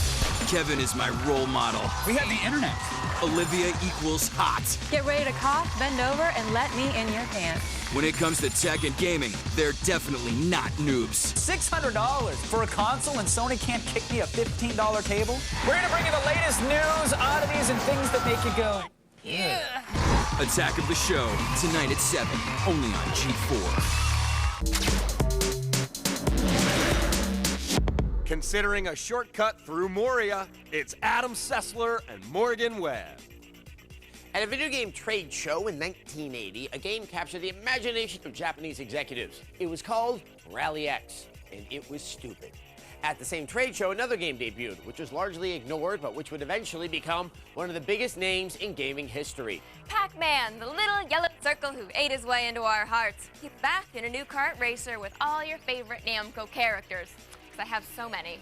Kevin is my role model. We have the internet. Olivia equals hot. Get ready to cough, bend over, and let me in your pants. When it comes to tech and gaming, they're definitely not noobs. $600 for a console and Sony can't kick me a $15 cable? We're gonna bring you the latest news, oddities, and things that make you go, yeah. Attack of the Show, tonight at 7, only on G4. Considering a shortcut through Moria, it's Adam Sessler and Morgan Webb. At a video game trade show in 1980, a game captured the imagination of Japanese executives. It was called Rally X, and it was stupid. At the same trade show, another game debuted, which was largely ignored, but which would eventually become one of the biggest names in gaming history. Pac-Man, the little yellow circle who ate his way into our hearts. He's back in a new kart racer with all your favorite Namco characters, because I have so many.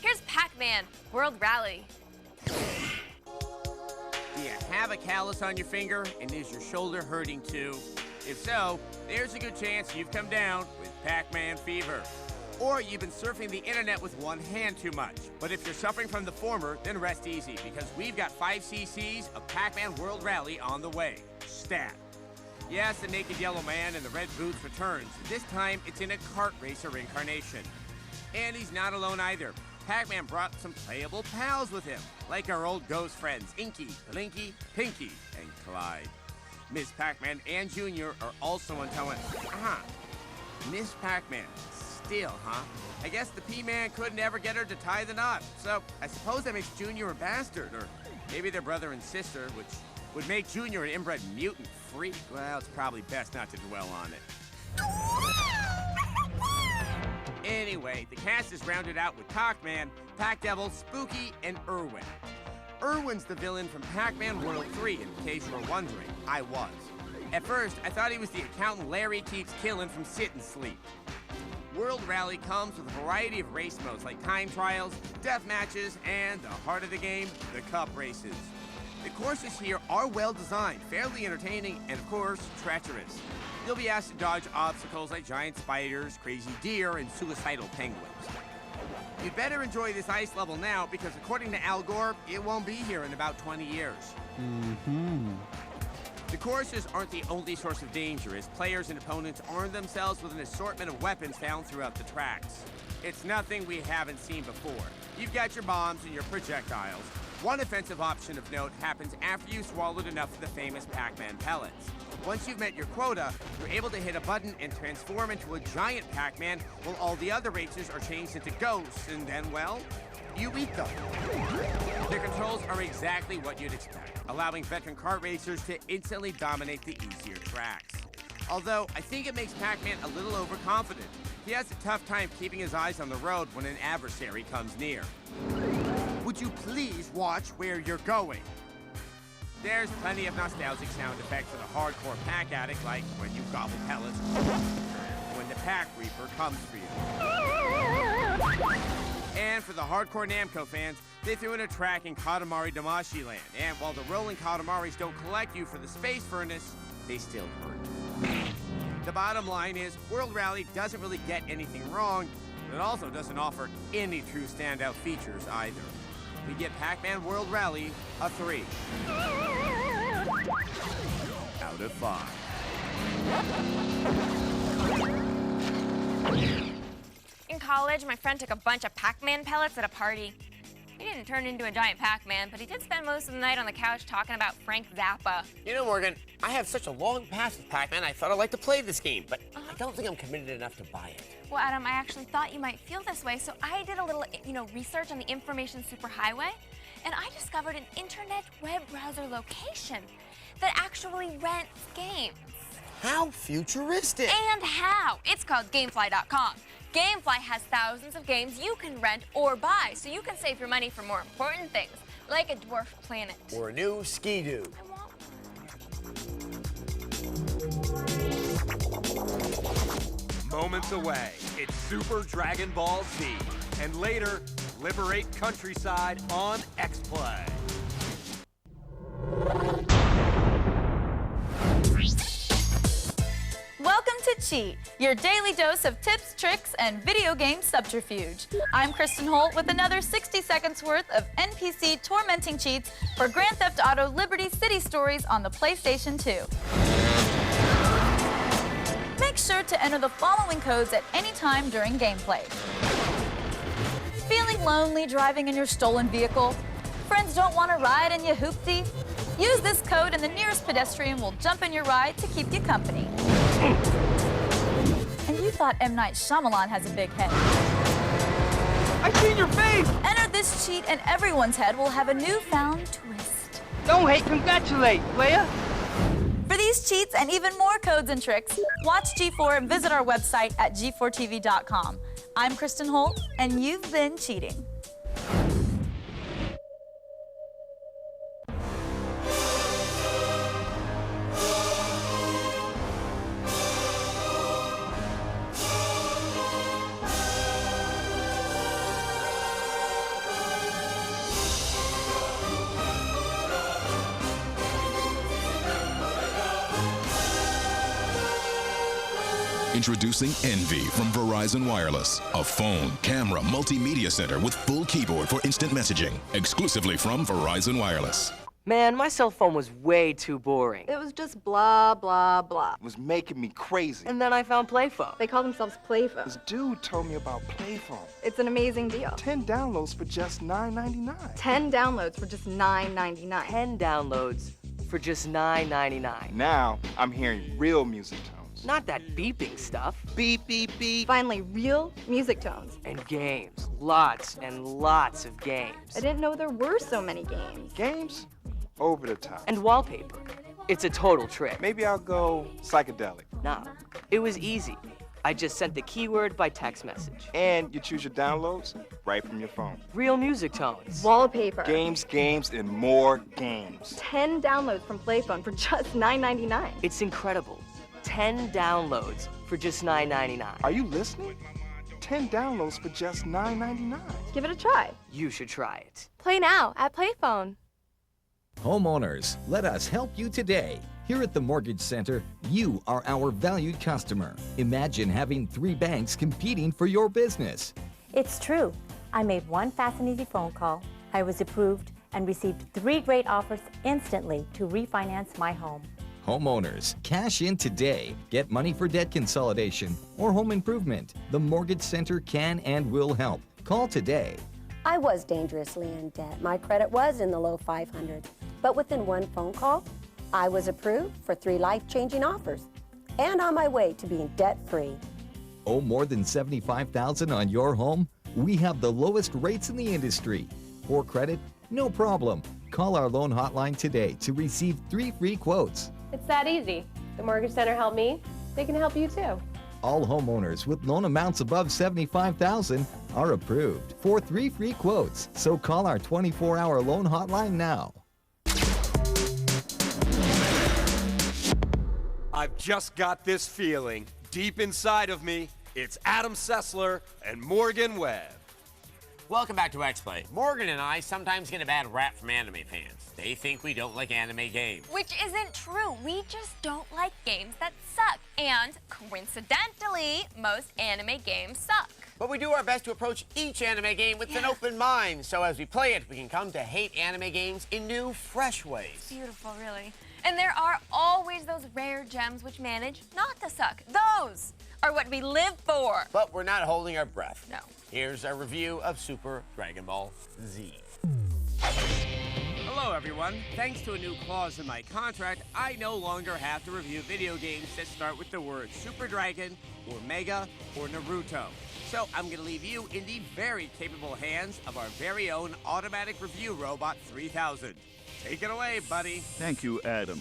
Here's Pac-Man World Rally. Do you have a callus on your finger, and is your shoulder hurting too? If so, there's a good chance you've come down with Pac-Man fever. Or you've been surfing the internet with one hand too much. But if you're suffering from the former, then rest easy, because we've got 5 cc's of Pac-Man World Rally on the way. Stat. Yes, the naked yellow man in the red boots returns. This time, it's in a kart racer incarnation. And he's not alone either. Pac-Man brought some playable pals with him, like our old ghost friends Inky, Blinky, Pinky, and Clyde. Miss Pac-Man and Junior are also on tow. Miss Pac-Man. Still, huh? I guess the P-Man couldn't ever get her to tie the knot, so I suppose that makes Junior a bastard, or maybe they're brother and sister, which would make Junior an inbred mutant freak. Well, it's probably best not to dwell on it. Anyway, the cast is rounded out with Pac-Man, Pac-Devil, Spooky, and Irwin. Irwin's the villain from Pac-Man World 3, in case you were wondering. I was. At first, I thought he was the accountant Larry keeps killing from sit and sleep. World Rally comes with a variety of race modes like time trials, death matches, and the heart of the game, the cup races. The courses here are well designed, fairly entertaining, and of course, treacherous. You'll be asked to dodge obstacles like giant spiders, crazy deer, and suicidal penguins. You'd better enjoy this ice level now because according to Al Gore, it won't be here in about 20 years. The courses aren't the only source of danger, as players and opponents arm themselves with an assortment of weapons found throughout the tracks. It's nothing we haven't seen before. You've got your bombs and your projectiles. One offensive option of note happens after you've swallowed enough of the famous Pac-Man pellets. Once you've met your quota, you're able to hit a button and transform into a giant Pac-Man, while all the other racers are changed into ghosts, and then, well, you eat them. The controls are exactly what you'd expect, allowing veteran kart racers to instantly dominate the easier tracks. Although, I think it makes Pac-Man a little overconfident. He has a tough time keeping his eyes on the road when an adversary comes near. Would you please watch where you're going? There's plenty of nostalgic sound effects for the hardcore Pac addict, like when you gobble pellets, when the Pac Reaper comes for you. And for the hardcore Namco fans, they threw in a track in Katamari Damacy Land. And while the rolling Katamaris don't collect you for the space furnace, they still hurt. The bottom line is, World Rally doesn't really get anything wrong, but it also doesn't offer any true standout features either. We give Pac-Man World Rally a 3 out of 5. In college, my friend took a bunch of Pac-Man pellets at a party. He didn't turn into a giant Pac-Man, but he did spend most of the night on the couch talking about Frank Zappa. You know, Morgan, I have such a long past with Pac-Man, I thought I'd like to play this game, but I don't think I'm committed enough to buy it. Well, Adam, I actually thought you might feel this way, so I did a little, research on the information superhighway, and I discovered an internet web browser location that actually rents games. How futuristic! And how? It's called Gamefly.com. Gamefly has thousands of games you can rent or buy, so you can save your money for more important things, like a dwarf planet. Or a new ski-doo. Moments away, it's Super Dragon Ball Z, and later, Liberate Countryside on Xplay. Welcome to Cheat, your daily dose of tips, tricks, and video game subterfuge. I'm Kristen Holt with another 60 seconds worth of NPC tormenting cheats for Grand Theft Auto Liberty City Stories on the PlayStation 2. Make sure to enter the following codes at any time during gameplay. Feeling lonely driving in your stolen vehicle? Friends don't want to ride in your hoopty? Use this code and the nearest pedestrian will jump in your ride to keep you company. And you thought M. Night Shyamalan has a big head. I seen your face! Enter this cheat and everyone's head will have a newfound twist. Don't hate, congratulate, player! For these cheats and even more codes and tricks, watch G4 and visit our website at g4tv.com. I'm Kristen Holt, and you've been cheating. Introducing Envy from Verizon Wireless, a phone, camera, multimedia center with full keyboard for instant messaging, exclusively from Verizon Wireless. Man, my cell phone was way too boring. It was just blah, blah, blah. It was making me crazy. And then I found Playphone. They call themselves Playphone. This dude told me about Playphone. It's an amazing deal. 10 downloads for just $9.99. 10 downloads for just $9.99. 10 downloads for just $9.99. Now, I'm hearing real music tones. Not that beeping stuff. Beep, beep, beep. Finally, real music tones. And games. Lots and lots of games. I didn't know there were so many games. Games? Over the top. And wallpaper. It's a total trick. Maybe I'll go psychedelic. Nah, it was easy. I just sent the keyword by text message. And you choose your downloads right from your phone. Real music tones. Wallpaper. Games, and more games. 10 downloads from Playphone for just $9.99. It's incredible. 10 downloads for just $9.99. Are you listening? 10 downloads for just $9.99. Give it a try. You should try it. Play now at Playphone. Homeowners, let us help you today. Here at the Mortgage Center, you are our valued customer. Imagine having 3 banks competing for your business. It's true. I made one fast and easy phone call. I was approved and received 3 great offers instantly to refinance my home. Homeowners, cash in today. Get money for debt consolidation or home improvement. The Mortgage Center can and will help. Call today. I was dangerously in debt. My credit was in the low 500s. But within one phone call, I was approved for 3 life-changing offers and on my way to being debt-free. Owe more than $75,000 on your home? We have the lowest rates in the industry. Poor credit? No problem. Call our loan hotline today to receive 3 free quotes. It's that easy. The Mortgage Center helped me, They can help you too. All homeowners with loan amounts above $75,000 are approved for 3 free quotes. So call our 24-hour loan hotline now. I've just got this feeling deep inside of me. It's Adam Sessler and Morgan Webb. Welcome back to Xplay. Morgan and I sometimes get a bad rap from anime fans. They think we don't like anime games. Which isn't true. We just don't like games that suck. And coincidentally, most anime games suck. But we do our best to approach each anime game with an open mind, so as we play it, we can come to hate anime games in new, fresh ways. Beautiful, really. And there are always those rare gems which manage not to suck. Those are what we live for. But we're not holding our breath. No. Here's our review of Super Dragon Ball Z. Hello, everyone. Thanks to a new clause in my contract, I no longer have to review video games that start with the words Super Dragon, or Mega, or Naruto. So I'm going to leave you in the very capable hands of our very own automatic review robot 3000. Take it away, buddy. Thank you, Adam.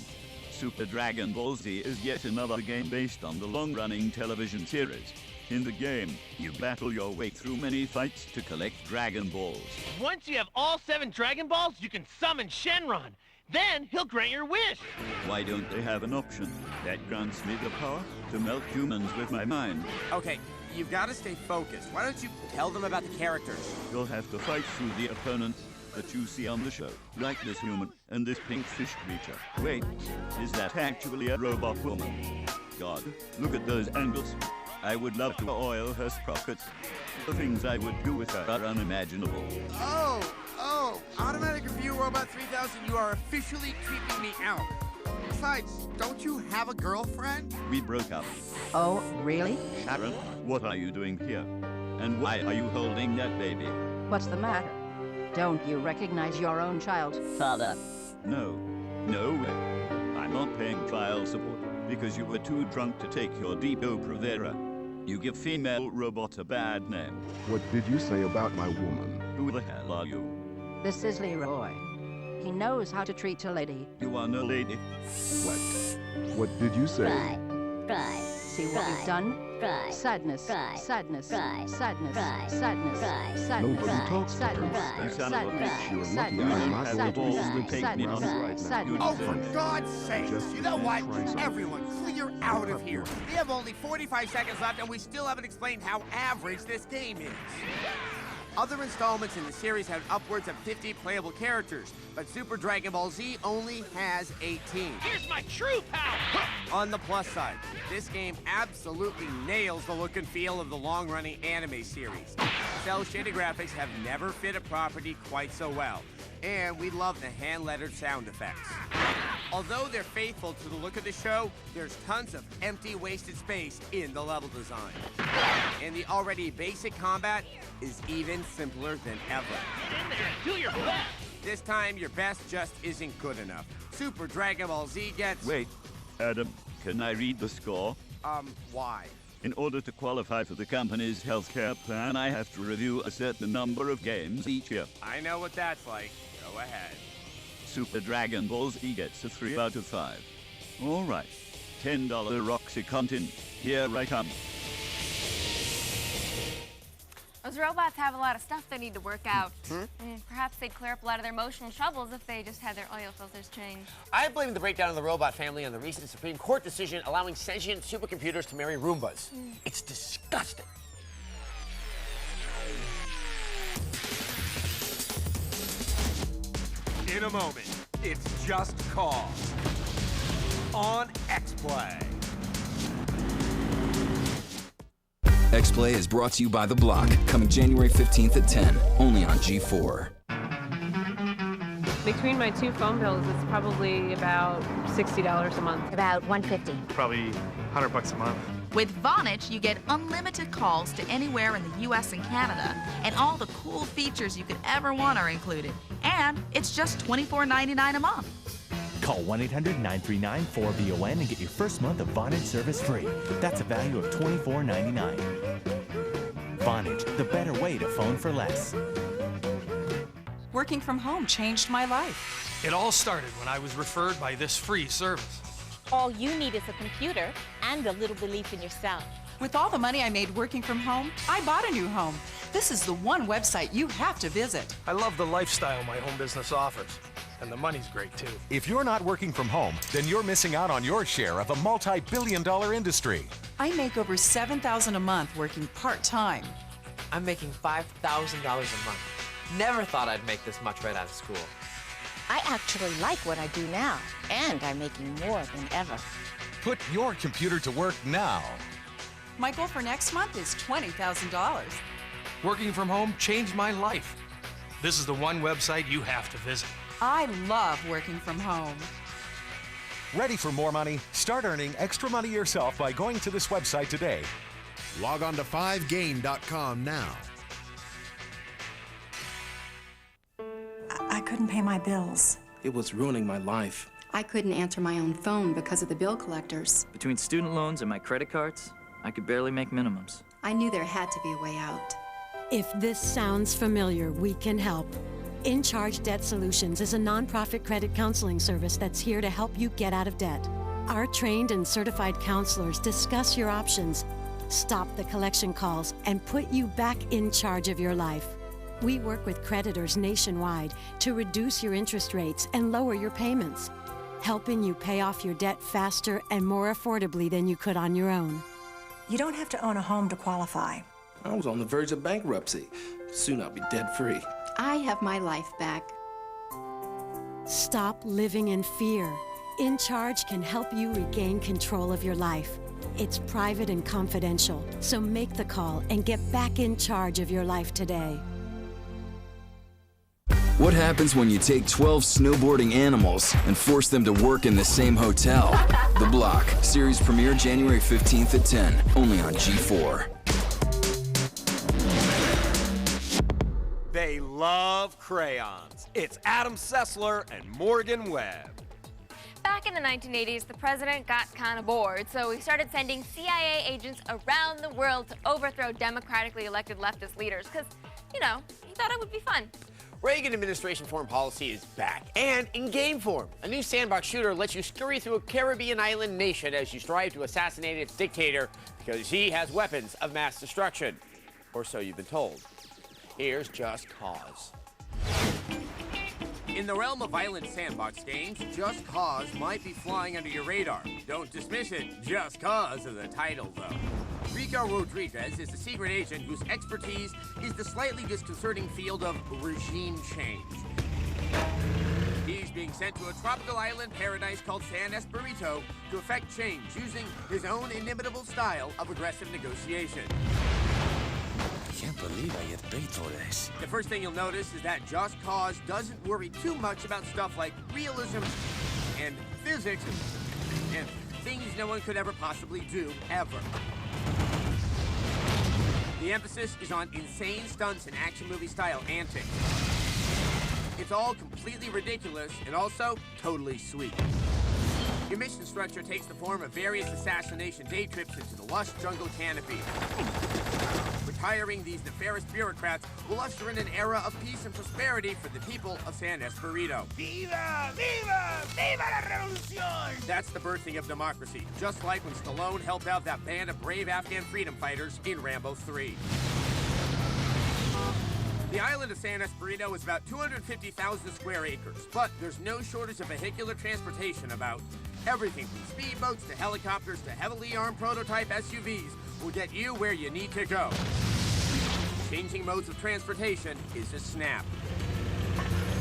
Super Dragon Ball Z is yet another game based on the long-running television series. In the game, you battle your way through many fights to collect Dragon Balls. Once you have all 7 Dragon Balls, you can summon Shenron. Then he'll grant your wish. Why don't they have an option that grants me the power to melt humans with my mind? Okay, you've got to stay focused. Why don't you tell them about the characters? You'll have to fight through the opponents that you see on the show, like this human and this pink fish creature. Wait, is that actually a robot woman? God, look at those angles. I would love to oil her sprockets. The things I would do with her are unimaginable. Oh, automatic review robot 3000, you are officially creeping me out. Besides, don't you have a girlfriend? We broke up. Oh, really? Sharon, what are you doing here? And why are you holding that baby? What's the matter? Don't you recognize your own child, father? No way. I'm not paying child support because you were too drunk to take your Depo Provera. You give female robots a bad name. What did you say about my woman? Who the hell are you? This is Leroy. He knows how to treat a lady. You are no lady. What did you say? Cry. See what we've done? Sadness. Sadness. Sadness. Sadness. Sadness. Nobody talks to her. You son of a bitch, you're lucky I'm not going to use the take me on right now. Oh, for God's sake! You know what? Everyone, clear out of here. We have only 45 seconds left, and we still haven't explained how average this game is. Other installments in the series have upwards of 50 playable characters, but Super Dragon Ball Z only has 18. Here's my true power! On the plus side, this game absolutely nails the look and feel of the long-running anime series. Cel-shaded graphics have never fit a property quite so well, and we love the hand-lettered sound effects. Although they're faithful to the look of the show, there's tons of empty, wasted space in the level design. And the already basic combat is even simpler than ever. Get in there and do your best! This time, your best just isn't good enough. Super Dragon Ball Z gets... Wait, Adam, can I read the score? Why? In order to qualify for the company's healthcare plan, I have to review a certain number of games each year. I know what that's like. Go ahead. Super Dragon Ball Z gets a 3 out of 5. All right, $10 Roxy content. Here I come. Those robots have a lot of stuff they need to work out. Perhaps they'd clear up a lot of their emotional troubles if they just had their oil filters changed. I blame the breakdown of the robot family on the recent Supreme Court decision allowing sentient supercomputers to marry Roombas. It's disgusting. In a moment, it's Just Cause on Xplay. Xplay is brought to you by The Block, coming January 15th at 10, only on G4. Between my 2 phone bills, it's probably about $60 a month. About $150. Probably $100 a month. With Vonage, you get unlimited calls to anywhere in the U.S. and Canada, and all the cool features you could ever want are included. And it's just $24.99 a month. Call 1-800-939-4BON and get your first month of Vonage service free. That's a value of $24.99. Vonage, the better way to phone for less. Working from home changed my life. It all started when I was referred by this free service. All you need is a computer and a little belief in yourself. With all the money I made working from home, I bought a new home. This is the one website you have to visit. I love the lifestyle my home business offers. And the money's great, too. If you're not working from home, then you're missing out on your share of a multi-billion-dollar industry. I make over $7,000 a month working part-time. I'm making $5,000 a month. Never thought I'd make this much right out of school. I actually like what I do now, and I'm making more than ever. Put your computer to work now. My goal for next month is $20,000. Working from home changed my life. This is the one website you have to visit. I love working from home. Ready for more money? Start earning extra money yourself by going to this website today. Log on to 5gain.com now. I couldn't pay my bills. It was ruining my life. I couldn't answer my own phone because of the bill collectors. Between student loans and my credit cards, I could barely make minimums. I knew there had to be a way out. If this sounds familiar, we can help. In Charge Debt Solutions is a nonprofit credit counseling service that's here to help you get out of debt. Our trained and certified counselors discuss your options, stop the collection calls, and put you back in charge of your life. We work with creditors nationwide to reduce your interest rates and lower your payments, helping you pay off your debt faster and more affordably than you could on your own. You don't have to own a home to qualify. I was on the verge of bankruptcy. Soon I'll be debt-free. I have my life back. Stop living in fear. In Charge can help you regain control of your life. It's private and confidential, so make the call and get back in charge of your life today. What happens when you take 12 snowboarding animals and force them to work in the same hotel? The Block. Series premiere January 15th at 10, only on G4. They love crayons. It's Adam Sessler and Morgan Webb. Back in the 1980s, the president got kind of bored, so he started sending CIA agents around the world to overthrow democratically elected leftist leaders, because, you know, he thought it would be fun. Reagan administration foreign policy is back, and in game form. A new sandbox shooter lets you scurry through a Caribbean island nation as you strive to assassinate its dictator because he has weapons of mass destruction. Or so you've been told. Here's Just Cause. In the realm of violent sandbox games, Just Cause might be flying under your radar. Don't dismiss it, just cause of the title, though. Rico Rodriguez is a secret agent whose expertise is the slightly disconcerting field of regime change. He's being sent to a tropical island paradise called San Esperito to effect change using his own inimitable style of aggressive negotiation. I can't believe I get paid for this. The first thing you'll notice is that Just Cause doesn't worry too much about stuff like realism and physics and things no one could ever possibly do, ever. The emphasis is on insane stunts and action movie style antics. It's all completely ridiculous and also totally sweet. Your mission structure takes the form of various assassination day trips into the lush jungle canopy. Retiring these nefarious bureaucrats will usher in an era of peace and prosperity for the people of San Esperito. Viva! Viva! Viva la revolución! That's the birthing of democracy, just like when Stallone helped out that band of brave Afghan freedom fighters in Rambo 3. The island of San Esperito is about 250,000 square acres, but there's no shortage of vehicular transportation about. Everything from speedboats to helicopters to heavily armed prototype SUVs will get you where you need to go. Changing modes of transportation is a snap.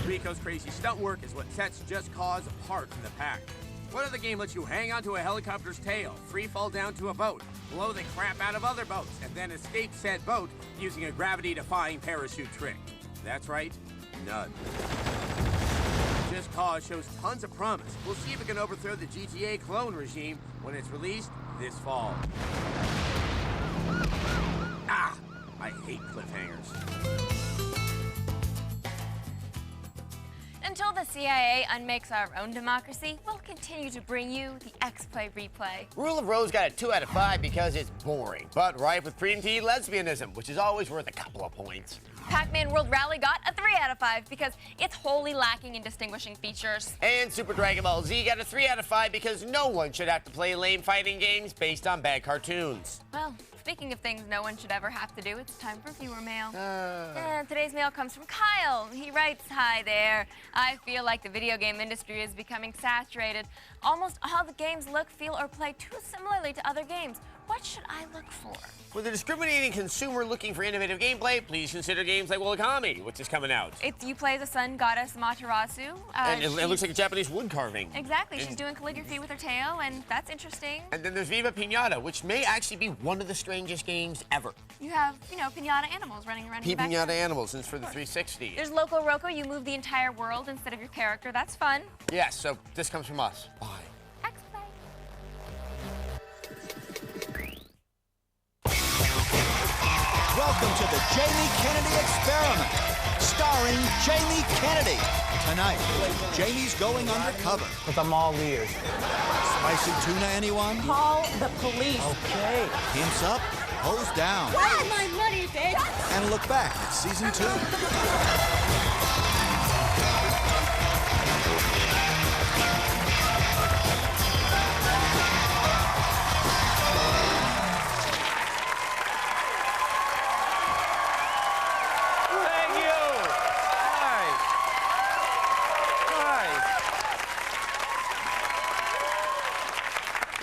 Rico's crazy stunt work is what sets Just Cause apart from the pack. What other game lets you hang onto a helicopter's tail, free fall down to a boat, blow the crap out of other boats, and then escape said boat using a gravity-defying parachute trick? That's right, none. Just Cause shows tons of promise. We'll see if it can overthrow the GTA clone regime when it's released this fall. I hate cliffhangers. Until the CIA unmakes our own democracy, we'll continue to bring you the Xplay replay. Rule of Rose got a 2 out of 5 because it's boring, but rife with preteen lesbianism, which is always worth a couple of points. Pac-Man World Rally got a 3 out of 5 because it's wholly lacking in distinguishing features. And Super Dragon Ball Z got a 3 out of 5 because no one should have to play lame fighting games based on bad cartoons. Well, speaking of things no one should ever have to do, it's time for viewer mail. And today's mail comes from Kyle. He writes, "Hi there. I feel like the video game industry is becoming saturated. Almost all the games look, feel, or play too similarly to other games. What should I look for?" For the discriminating consumer looking for innovative gameplay, please consider games like Wakami, which is coming out. You play the sun goddess Materasu. And it looks like a Japanese wood carving. Exactly. She's doing calligraphy with her tail, and that's interesting. And then there's Viva Pinata, which may actually be one of the strangest games ever. You have, pinata animals running around in the back. Pinata animals, and it's for the 360. There's Loco Roco. You move the entire world instead of your character. That's fun. Yes, so this comes from us. Bye. Welcome to the Jamie Kennedy Experiment, starring Jamie Kennedy. Tonight, Jamie's going undercover. But I'm all ears. Spicy tuna, anyone? Call the police. Okay. Pimps up, hose down. Where's my money, bitch? And look back at season 2.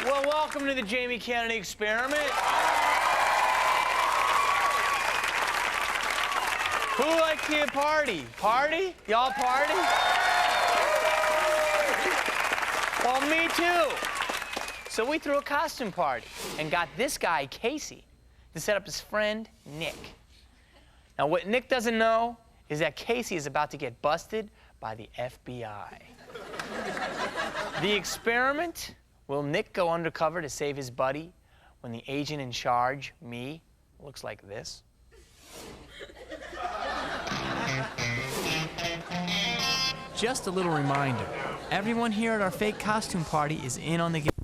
Well, welcome to the Jamie Kennedy Experiment. Who likes to party? Party? Y'all party? Well, me too. So we threw a costume party and got this guy, Casey, to set up his friend, Nick. Now, what Nick doesn't know is that Casey is about to get busted by the FBI. The experiment: will Nick go undercover to save his buddy when the agent in charge, me, looks like this? Just a little reminder, everyone here at our fake costume party is in on the game.